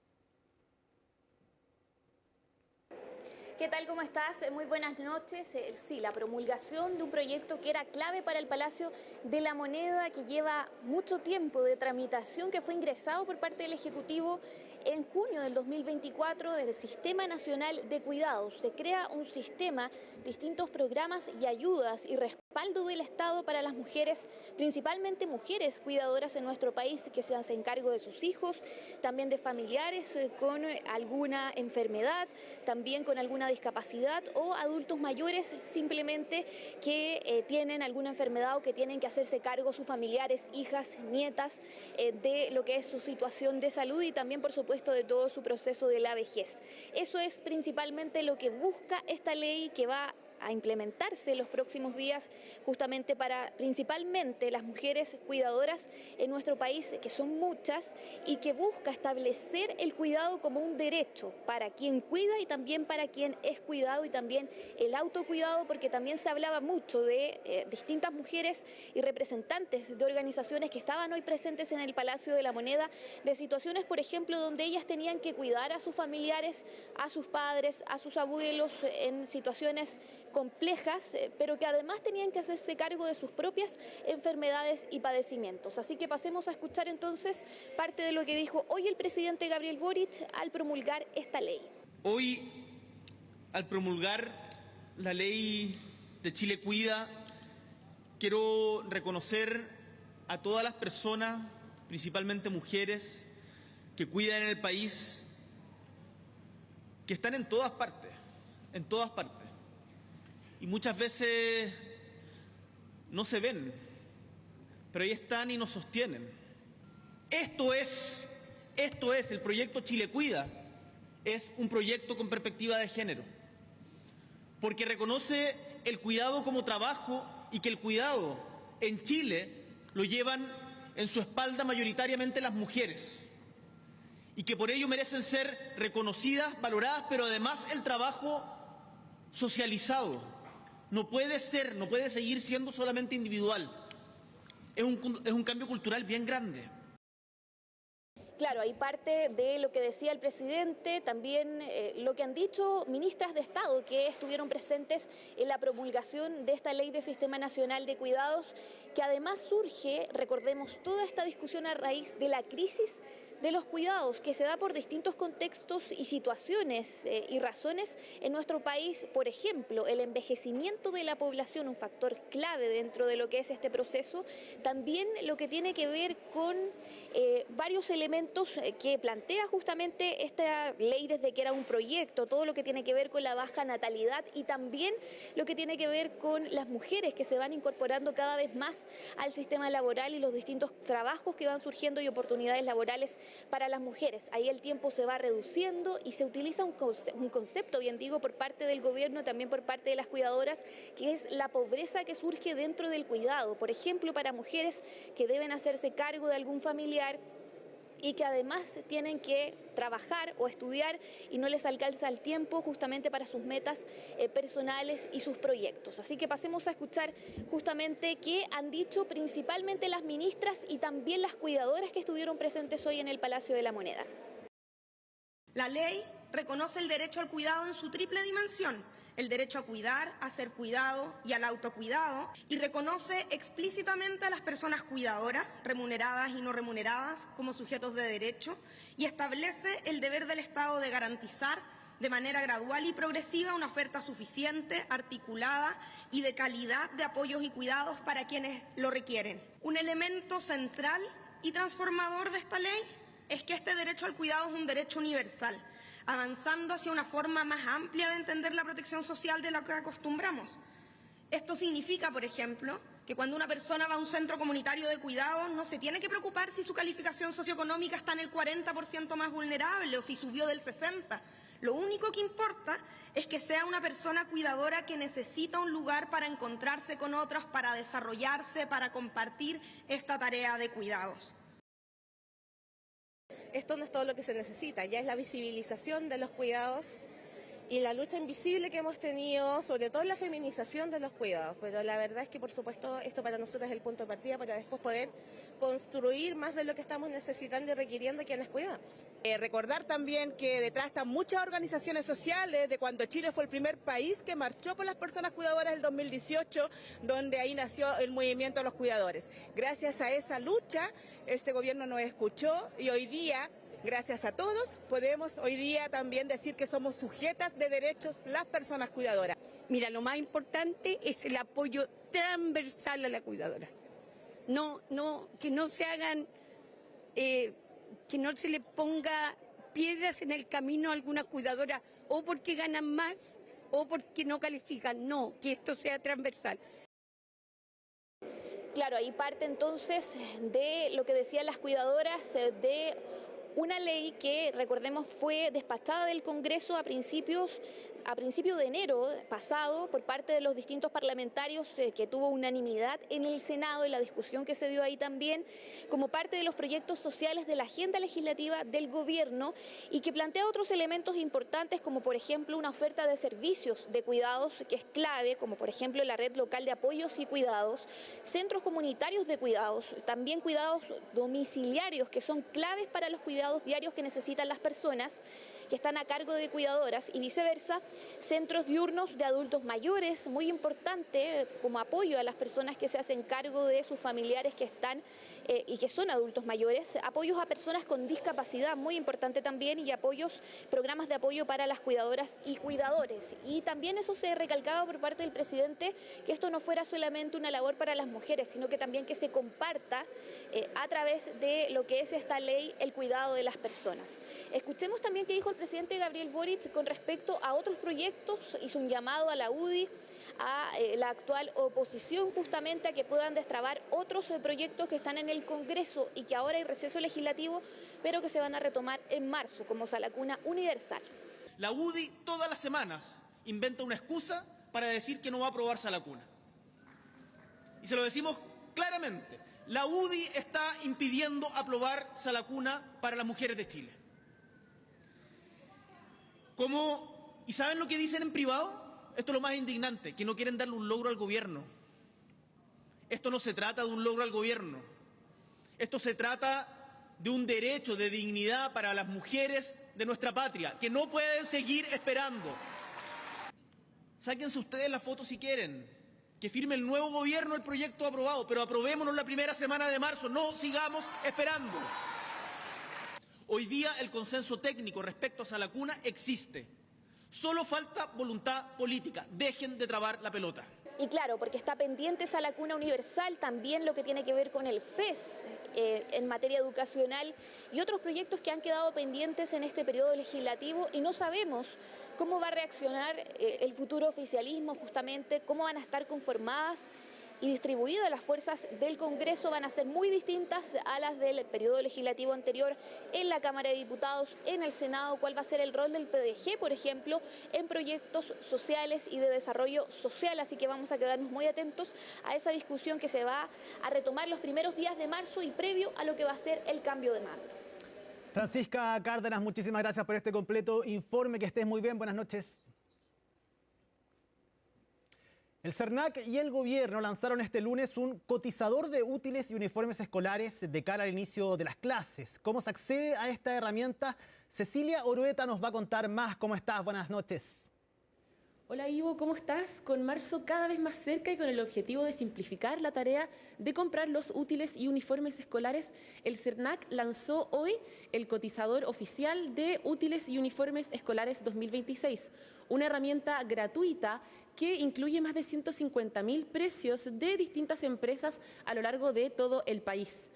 ¿Qué tal? ¿Cómo estás? Muy buenas noches. Sí, la promulgación de un proyecto que era clave para el Palacio de la Moneda, que lleva mucho tiempo de tramitación, que fue ingresado por parte del Ejecutivo en junio del 2024 del Sistema Nacional de Cuidados. Se crea un sistema, distintos programas y ayudas y respaldo del Estado para las mujeres, principalmente mujeres cuidadoras en nuestro país que se hacen cargo de sus hijos, también de familiares con alguna enfermedad, también con alguna discapacidad o adultos mayores simplemente que tienen alguna enfermedad o que tienen que hacerse cargo sus familiares, hijas, nietas de lo que es su situación de salud y también por supuesto de todo su proceso de la vejez. Eso es principalmente lo que busca esta ley que va a implementarse en los próximos días justamente para principalmente las mujeres cuidadoras en nuestro país, que son muchas, y que busca establecer el cuidado como un derecho para quien cuida y también para quien es cuidado, y también el autocuidado, porque también se hablaba mucho de distintas mujeres y representantes de organizaciones que estaban hoy presentes en el Palacio de la Moneda, de situaciones, por ejemplo, donde ellas tenían que cuidar a sus familiares, a sus padres, a sus abuelos en situaciones complejas, pero que además tenían que hacerse cargo de sus propias enfermedades y padecimientos. Así que pasemos a escuchar entonces parte de lo que dijo hoy el presidente Gabriel Boric al promulgar esta ley. Hoy, al promulgar la ley de Chile Cuida, quiero reconocer a todas las personas, principalmente mujeres, que cuidan en el país, que están en todas partes, y muchas veces no se ven, pero ahí están y nos sostienen. Esto es el proyecto Chile Cuida, es un proyecto con perspectiva de género, porque reconoce el cuidado como trabajo y que el cuidado en Chile lo llevan en su espalda mayoritariamente las mujeres, y que por ello merecen ser reconocidas, valoradas, pero además el trabajo socializado. No puede seguir siendo solamente individual. Es un cambio cultural bien grande. Claro, hay parte de lo que decía el presidente, también lo que han dicho ministras de Estado que estuvieron presentes en la promulgación de esta Ley de Sistema Nacional de Cuidados, que además surge, recordemos, toda esta discusión a raíz de la crisis de los cuidados que se da por distintos contextos y situaciones y razones en nuestro país. Por ejemplo, el envejecimiento de la población, un factor clave dentro de lo que es este proceso. También lo que tiene que ver con varios elementos que plantea justamente esta ley desde que era un proyecto, todo lo que tiene que ver con la baja natalidad y también lo que tiene que ver con las mujeres que se van incorporando cada vez más al sistema laboral y los distintos trabajos que van surgiendo y oportunidades laborales para las mujeres. Ahí el tiempo se va reduciendo y se utiliza un concepto, bien digo, por parte del gobierno, también por parte de las cuidadoras, que es la pobreza que surge dentro del cuidado. Por ejemplo, para mujeres que deben hacerse cargo de algún familiar y que además tienen que trabajar o estudiar y no les alcanza el tiempo justamente para sus metas personales y sus proyectos. Así que pasemos a escuchar justamente qué han dicho principalmente las ministras y también las cuidadoras que estuvieron presentes hoy en el Palacio de la Moneda. La ley reconoce el derecho al cuidado en su triple dimensión: el derecho a cuidar, a ser cuidado y al autocuidado, y reconoce explícitamente a las personas cuidadoras, remuneradas y no remuneradas, como sujetos de derecho, y establece el deber del Estado de garantizar de manera gradual y progresiva una oferta suficiente, articulada y de calidad de apoyos y cuidados para quienes lo requieren. Un elemento central y transformador de esta ley es que este derecho al cuidado es un derecho universal, avanzando hacia una forma más amplia de entender la protección social de la que acostumbramos. Esto significa, por ejemplo, que cuando una persona va a un centro comunitario de cuidados no se tiene que preocupar si su calificación socioeconómica está en el 40% más vulnerable o si subió del 60%. Lo único que importa es que sea una persona cuidadora que necesita un lugar para encontrarse con otros, para desarrollarse, para compartir esta tarea de cuidados. Esto no es todo lo que se necesita, ya es la visibilización de los cuidados y la lucha invisible que hemos tenido, sobre todo la feminización de los cuidados. Pero la verdad es que, por supuesto, esto para nosotros es el punto de partida para después poder construir más de lo que estamos necesitando y requiriendo quienes cuidamos. Recordar también que detrás están muchas organizaciones sociales, de cuando Chile fue el primer país que marchó por las personas cuidadoras en el 2018, donde ahí nació el movimiento de los cuidadores. Gracias a esa lucha, este gobierno nos escuchó y hoy día, gracias a todos, podemos hoy día también decir que somos sujetas de derechos las personas cuidadoras. Mira, lo más importante es el apoyo transversal a la cuidadora. Que no se hagan, que no se le ponga piedras en el camino a alguna cuidadora, o porque ganan más, o porque no califican. No, que esto sea transversal. Claro, ahí parte entonces de lo que decían las cuidadoras, de una ley que, recordemos, fue despachada del Congreso a principio de enero pasado por parte de los distintos parlamentarios, que tuvo unanimidad en el Senado y la discusión que se dio ahí también, como parte de los proyectos sociales de la agenda legislativa del gobierno y que plantea otros elementos importantes, como por ejemplo una oferta de servicios de cuidados que es clave, como por ejemplo la red local de apoyos y cuidados, centros comunitarios de cuidados, también cuidados domiciliarios que son claves para los cuidados diarios que necesitan las personas que están a cargo de cuidadoras y viceversa, centros diurnos de adultos mayores, muy importante como apoyo a las personas que se hacen cargo de sus familiares que están y que son adultos mayores, apoyos a personas con discapacidad, muy importante también, y programas de apoyo para las cuidadoras y cuidadores. Y también eso se recalcaba por parte del presidente, que esto no fuera solamente una labor para las mujeres, sino que también que se comparta a través de lo que es esta ley, el cuidado de las personas. Escuchemos también qué dijo el presidente Gabriel Boric con respecto a otros proyectos, hizo un llamado a la UDI, a la actual oposición, justamente a que puedan destrabar otros proyectos que están en el Congreso y que ahora hay receso legislativo, pero que se van a retomar en marzo, como Salacuna Universal. La UDI todas las semanas inventa una excusa para decir que no va a aprobar Salacuna. Y se lo decimos claramente, la UDI está impidiendo aprobar Salacuna para las mujeres de Chile. ¿Y saben lo que dicen en privado? Esto es lo más indignante, que no quieren darle un logro al gobierno. Esto no se trata de un logro al gobierno. Esto se trata de un derecho de dignidad para las mujeres de nuestra patria, que no pueden seguir esperando. Sáquense ustedes la foto si quieren, que firme el nuevo gobierno el proyecto aprobado, pero aprobémonos la primera semana de marzo, no sigamos esperando. Hoy día el consenso técnico respecto a Sala Cuna existe. Solo falta voluntad política. Dejen de trabar la pelota. Y claro, porque está pendiente Sala Cuna Universal, también lo que tiene que ver con el FES en materia educacional y otros proyectos que han quedado pendientes en este periodo legislativo y no sabemos cómo va a reaccionar el futuro oficialismo justamente, cómo van a estar conformadas y distribuidas las fuerzas del Congreso. Van a ser muy distintas a las del periodo legislativo anterior en la Cámara de Diputados, en el Senado. ¿Cuál va a ser el rol del PDG, por ejemplo, en proyectos sociales y de desarrollo social? Así que vamos a quedarnos muy atentos a esa discusión que se va a retomar los primeros días de marzo y previo a lo que va a ser el cambio de mando. Francisca Cárdenas, muchísimas gracias por este completo informe. Que estés muy bien. Buenas noches. El CERNAC y el gobierno lanzaron este lunes un cotizador de útiles y uniformes escolares de cara al inicio de las clases. ¿Cómo se accede a esta herramienta? Cecilia Orueta nos va a contar más. ¿Cómo estás? Buenas noches. Hola Ivo, ¿cómo estás? Con marzo cada vez más cerca y con el objetivo de simplificar la tarea de comprar los útiles y uniformes escolares, el CERNAC lanzó hoy el cotizador oficial de útiles y uniformes escolares 2026, una herramienta gratuita que incluye más de 150.000 precios de distintas empresas a lo largo de todo el país.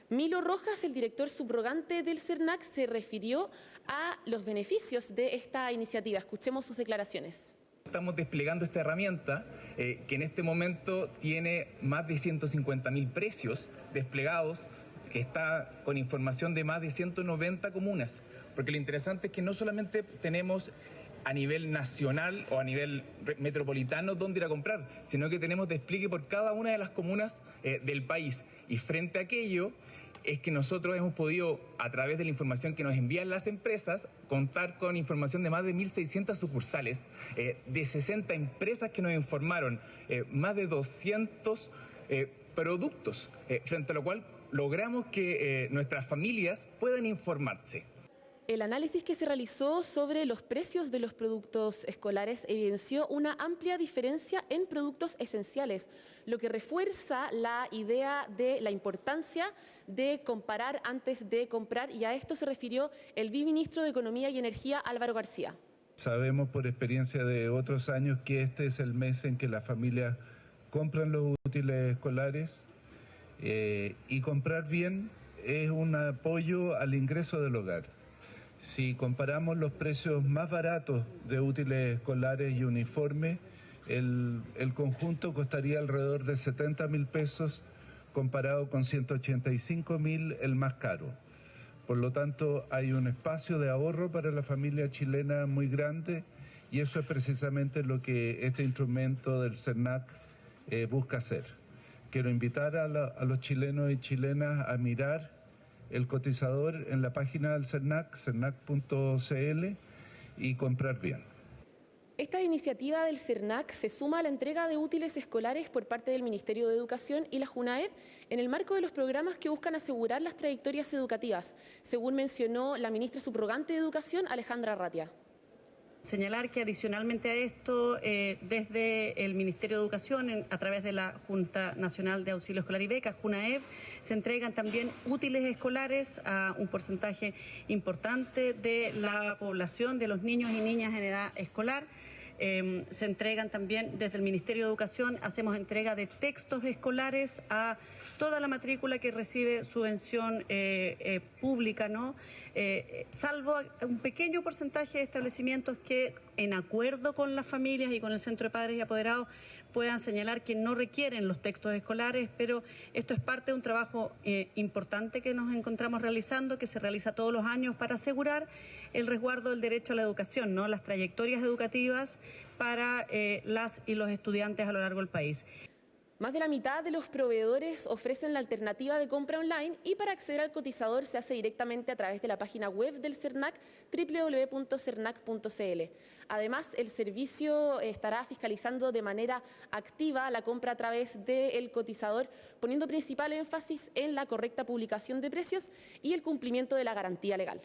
Milo Rojas, el director subrogante del CERNAC, se refirió a los beneficios de esta iniciativa. Escuchemos sus declaraciones. Estamos desplegando esta herramienta que en este momento tiene más de 150.000 precios desplegados, que está con información de más de 190 comunas. Porque lo interesante es que no solamente tenemos a nivel nacional o a nivel metropolitano dónde ir a comprar, sino que tenemos despliegue por cada una de las comunas del país. Y frente a aquello es que nosotros hemos podido, a través de la información que nos envían las empresas, contar con información de más de 1.600 sucursales, de 60 empresas que nos informaron, más de 200 productos, frente a lo cual logramos que nuestras familias puedan informarse. El análisis que se realizó sobre los precios de los productos escolares evidenció una amplia diferencia en productos esenciales, lo que refuerza la idea de la importancia de comparar antes de comprar, y a esto se refirió el viceministro de Economía y Energía, Álvaro García. Sabemos por experiencia de otros años que este es el mes en que las familias compran los útiles escolares y comprar bien es un apoyo al ingreso del hogar. Si comparamos los precios más baratos de útiles escolares y uniformes, el conjunto costaría alrededor de 70.000 pesos comparado con 185.000 el más caro. Por lo tanto, hay un espacio de ahorro para la familia chilena muy grande y eso es precisamente lo que este instrumento del CERNAC busca hacer. Quiero invitar a los chilenos y chilenas a mirar el cotizador en la página del CERNAC, cernac.cl, y comprar bien. Esta iniciativa del CERNAC se suma a la entrega de útiles escolares por parte del Ministerio de Educación y la JUNAED en el marco de los programas que buscan asegurar las trayectorias educativas, según mencionó la ministra subrogante de Educación, Alejandra Arratia. Señalar que adicionalmente a esto, desde el Ministerio de Educación, a través de la Junta Nacional de Auxilio Escolar y Becas, JUNAEB, se entregan también útiles escolares a un porcentaje importante de la población, de los niños y niñas en edad escolar. Se entregan también desde el Ministerio de Educación, hacemos entrega de textos escolares a toda la matrícula que recibe subvención pública, ¿no? Salvo un pequeño porcentaje de establecimientos que, en acuerdo con las familias y con el Centro de Padres y Apoderados, puedan señalar que no requieren los textos escolares, pero esto es parte de un trabajo importante que nos encontramos realizando, que se realiza todos los años para asegurar el resguardo del derecho a la educación, ¿no? Las trayectorias educativas para las y los estudiantes a lo largo del país. Más de la mitad de los proveedores ofrecen la alternativa de compra online y para acceder al cotizador se hace directamente a través de la página web del CERNAC, www.cernac.cl. Además, el servicio estará fiscalizando de manera activa la compra a través del cotizador, poniendo principal énfasis en la correcta publicación de precios y el cumplimiento de la garantía legal.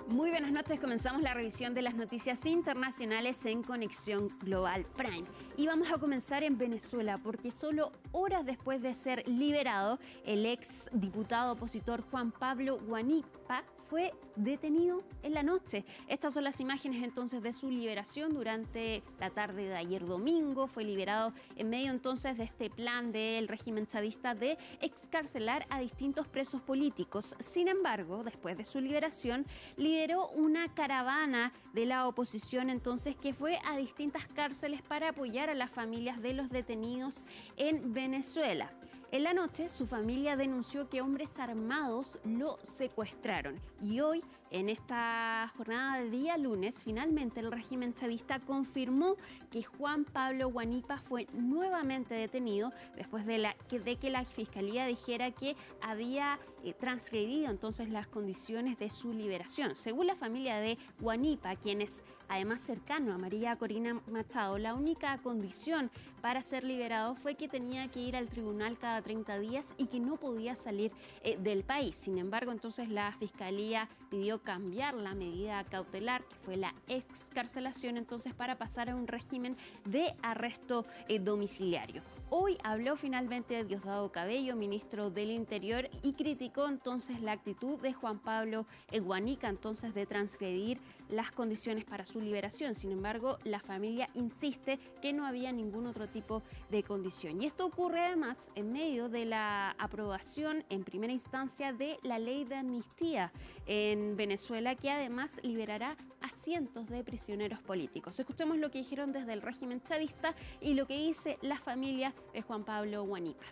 Muy buenas noches, comenzamos la revisión de las noticias internacionales en Conexión Global Prime. Y vamos a comenzar en Venezuela, porque solo horas después de ser liberado, el ex diputado opositor Juan Pablo Guanipa fue detenido en la noche. Estas son las imágenes entonces de su liberación durante la tarde de ayer domingo. Fue liberado en medio entonces de este plan del régimen chavista de excarcelar a distintos presos políticos. Sin embargo, después de su liberación, lideró una caravana de la oposición entonces que fue a distintas cárceles para apoyar a las familias de los detenidos en Venezuela. En la noche, su familia denunció que hombres armados lo secuestraron. Y hoy, en esta jornada de día lunes, finalmente el régimen chavista confirmó que Juan Pablo Guanipa fue nuevamente detenido después de que la Fiscalía dijera que había transgredido entonces las condiciones de su liberación. Según la familia de Guanipa, quien es además cercano a María Corina Machado, la única condición para ser liberado fue que tenía que ir al tribunal cada 30 días y que no podía salir del país. Sin embargo, entonces la Fiscalía pidió cambiar la medida cautelar, que fue la excarcelación, entonces para pasar a un régimen de arresto domiciliario. Hoy habló finalmente Diosdado Cabello, ministro del Interior, y criticó entonces la actitud de Juan Pablo Guanipa entonces de transgredir las condiciones para su liberación. Sin embargo, la familia insiste que no había ningún otro tipo de condición. Y esto ocurre además en medio de la aprobación en primera instancia de la ley de amnistía en Venezuela, que además liberará a cientos de prisioneros políticos. Escuchemos lo que dijeron desde el régimen chavista y lo que dice la familia de Juan Pablo Guanipa.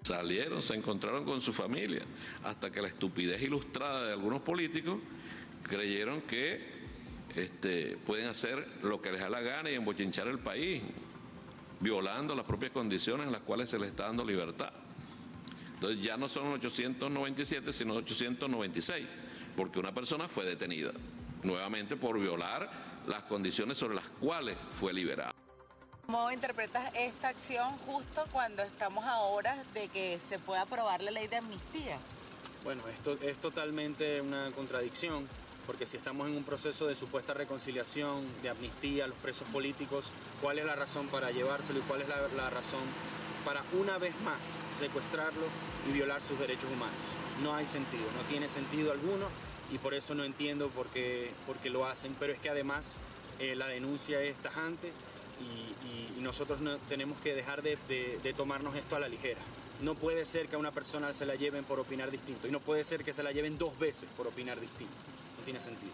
Salieron, se encontraron con su familia, hasta que la estupidez ilustrada de algunos políticos creyeron que pueden hacer lo que les da la gana y embochinchar el país, violando las propias condiciones en las cuales se les está dando libertad. Entonces ya no son 897, sino 896, porque una persona fue detenida nuevamente por violar las condiciones sobre las cuales fue liberada. ¿Cómo interpretas esta acción justo cuando estamos a horas de que se pueda aprobar la ley de amnistía? Bueno, esto es totalmente una contradicción, porque si estamos en un proceso de supuesta reconciliación, de amnistía a los presos políticos, ¿cuál es la razón para llevárselo y cuál es la razón para una vez más secuestrarlo y violar sus derechos humanos? No hay sentido, no tiene sentido alguno y por eso no entiendo por qué lo hacen, pero es que además la denuncia es tajante y nosotros no tenemos que dejar de tomarnos esto a la ligera. No puede ser que a una persona se la lleven por opinar distinto y no puede ser que se la lleven 2 veces por opinar distinto. No tiene sentido.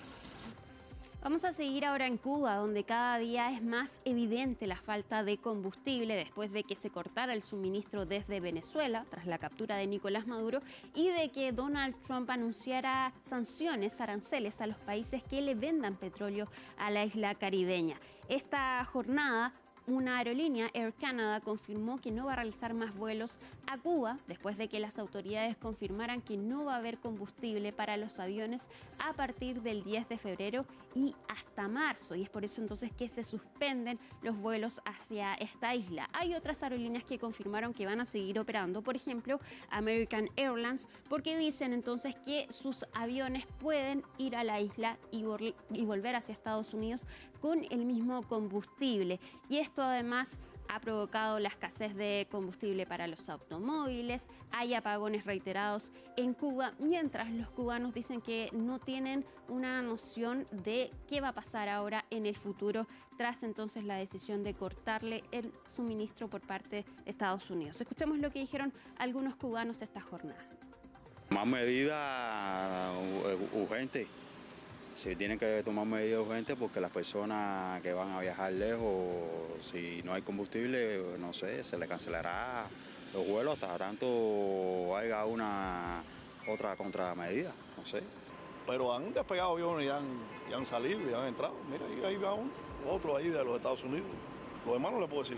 Vamos a seguir ahora en Cuba, donde cada día es más evidente la falta de combustible después de que se cortara el suministro desde Venezuela tras la captura de Nicolás Maduro y de que Donald Trump anunciara sanciones, aranceles a los países que le vendan petróleo a la isla caribeña. Esta jornada, una aerolínea, Air Canada, confirmó que no va a realizar más vuelos a Cuba después de que las autoridades confirmaran que no va a haber combustible para los aviones a partir del 10 de febrero y hasta marzo. Y es por eso entonces que se suspenden los vuelos hacia esta isla. Hay otras aerolíneas que confirmaron que van a seguir operando, por ejemplo, American Airlines, porque dicen entonces que sus aviones pueden ir a la isla y volver hacia Estados Unidos con el mismo combustible. Y esto además ha provocado la escasez de combustible para los automóviles, hay apagones reiterados en Cuba, mientras los cubanos dicen que no tienen una noción de qué va a pasar ahora en el futuro tras entonces la decisión de cortarle el suministro por parte de Estados Unidos. Escuchemos lo que dijeron algunos cubanos esta jornada. Más medidas urgentes. Sí, tienen que tomar medidas urgentes porque las personas que van a viajar lejos, si no hay combustible, no sé, se les cancelará los vuelos hasta tanto haya una otra contramedida, no sé. pero han despegado aviones y han salido y han entrado. Mira, y ahí va otro ahí de los Estados Unidos. Lo demás no le puedo decir.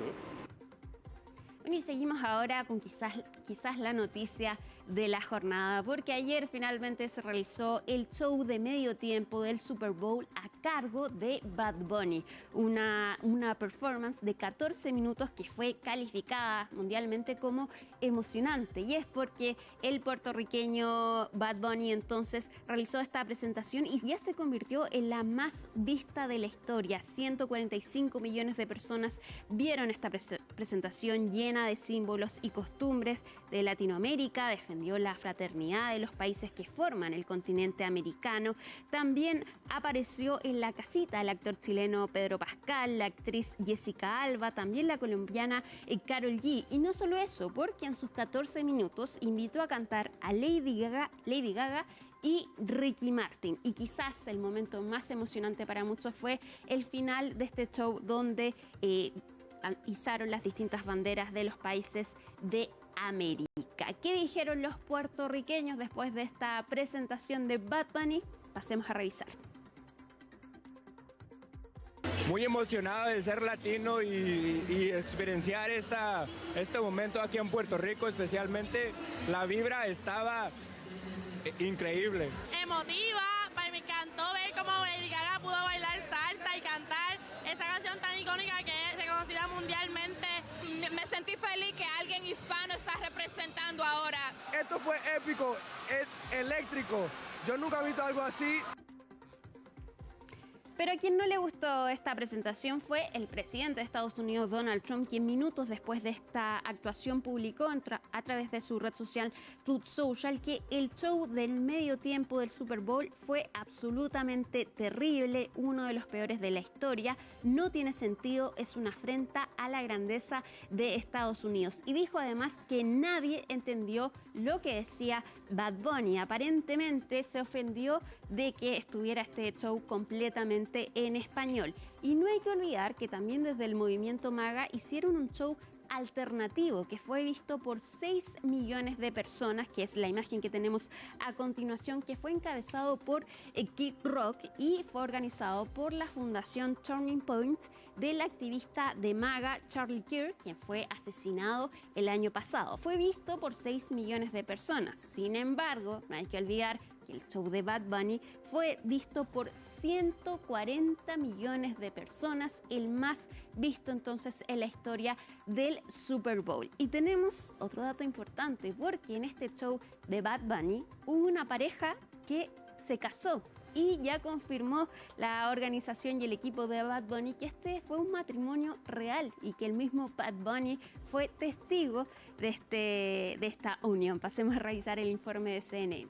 Bueno, y seguimos ahora con quizás la noticia de la jornada, porque ayer finalmente se realizó el show de medio tiempo del Super Bowl a cargo de Bad Bunny, una performance de 14 minutos que fue calificada mundialmente como emocionante, y es porque el puertorriqueño Bad Bunny entonces realizó esta presentación y ya se convirtió en la más vista de la historia. 145 millones de personas vieron esta presentación llena de símbolos y costumbres de Latinoamérica, defendió la fraternidad de los países que forman el continente americano. También apareció en la casita el actor chileno Pedro Pascal, la actriz Jessica Alba, también la colombiana Karol G. Y no solo eso, porque en sus 14 minutos invitó a cantar a Lady Gaga y Ricky Martin. Y quizás el momento más emocionante para muchos fue el final de este show, donde izaron las distintas banderas de los países de América. ¿Qué dijeron los puertorriqueños después de esta presentación de Bad Bunny? Pasemos a revisar. Muy emocionado de ser latino y experienciar este momento aquí en Puerto Rico, especialmente la vibra estaba increíble. Emotiva, me encantó ver cómo Lady Gaga pudo bailar salsa y cantar esta canción tan icónica que es reconocida mundialmente. Me sentí feliz que alguien hispano está representando ahora. Esto fue épico, eléctrico. Yo nunca he visto algo así. Pero a quien no le gustó esta presentación fue el presidente de Estados Unidos, Donald Trump, quien minutos después de esta actuación publicó a través de su red social Truth Social que el show del medio tiempo del Super Bowl fue absolutamente terrible, uno de los peores de la historia, no tiene sentido, es una afrenta a la grandeza de Estados Unidos. Y dijo además que nadie entendió lo que decía Bad Bunny. Aparentemente se ofendió de que estuviera este show completamente en español. Y no hay que olvidar que también desde el movimiento MAGA hicieron un show alternativo que fue visto por 6 millones de personas, que es la imagen que tenemos a continuación, que fue encabezado por Kid Rock y fue organizado por la Fundación Turning Point del activista de MAGA Charlie Kirk, quien fue asesinado el año pasado. Fue visto por 6 millones de personas. Sin embargo, no hay que olvidar que el show de Bad Bunny fue visto por 140 millones de personas, el más visto entonces en la historia del Super Bowl. Y tenemos otro dato importante, porque en este show de Bad Bunny hubo una pareja que se casó y ya confirmó la organización y el equipo de Bad Bunny que este fue un matrimonio real y que el mismo Bad Bunny fue testigo de esta unión. Pasemos a revisar el informe de CNN.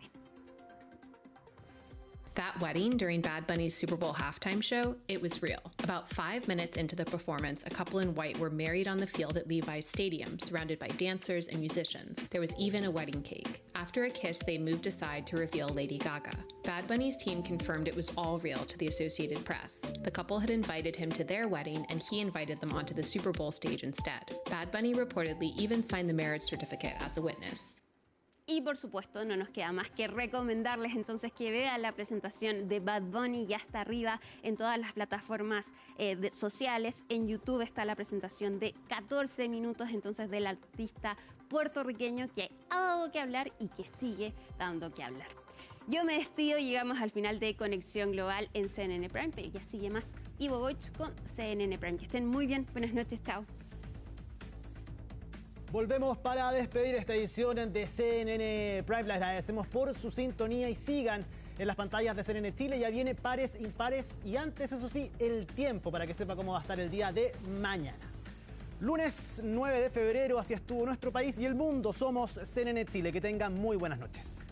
That wedding during Bad Bunny's Super Bowl halftime show, it was real. About 5 minutes into the performance, a couple in white were married on the field at Levi's Stadium, surrounded by dancers and musicians. There was even a wedding cake. After a kiss, they moved aside to reveal Lady Gaga. Bad Bunny's team confirmed it was all real to the Associated Press. The couple had invited him to their wedding, and he invited them onto the Super Bowl stage instead. Bad Bunny reportedly even signed the marriage certificate as a witness. Y por supuesto no nos queda más que recomendarles entonces que vean la presentación de Bad Bunny, ya está arriba en todas las plataformas sociales. En YouTube está la presentación de 14 minutos entonces del artista puertorriqueño que ha dado que hablar y que sigue dando que hablar. Yo me despido, llegamos al final de Conexión Global en CNN Prime, pero ya sigue más Ivo Goich con CNN Prime. Que estén muy bien, buenas noches, chao. Volvemos para despedir esta edición de CNN Prime. Les agradecemos por su sintonía y sigan en las pantallas de CNN Chile. Ya viene pares, impares y antes, eso sí, el tiempo para que sepa cómo va a estar el día de mañana. Lunes 9 de febrero, así estuvo nuestro país y el mundo. Somos CNN Chile. Que tengan muy buenas noches.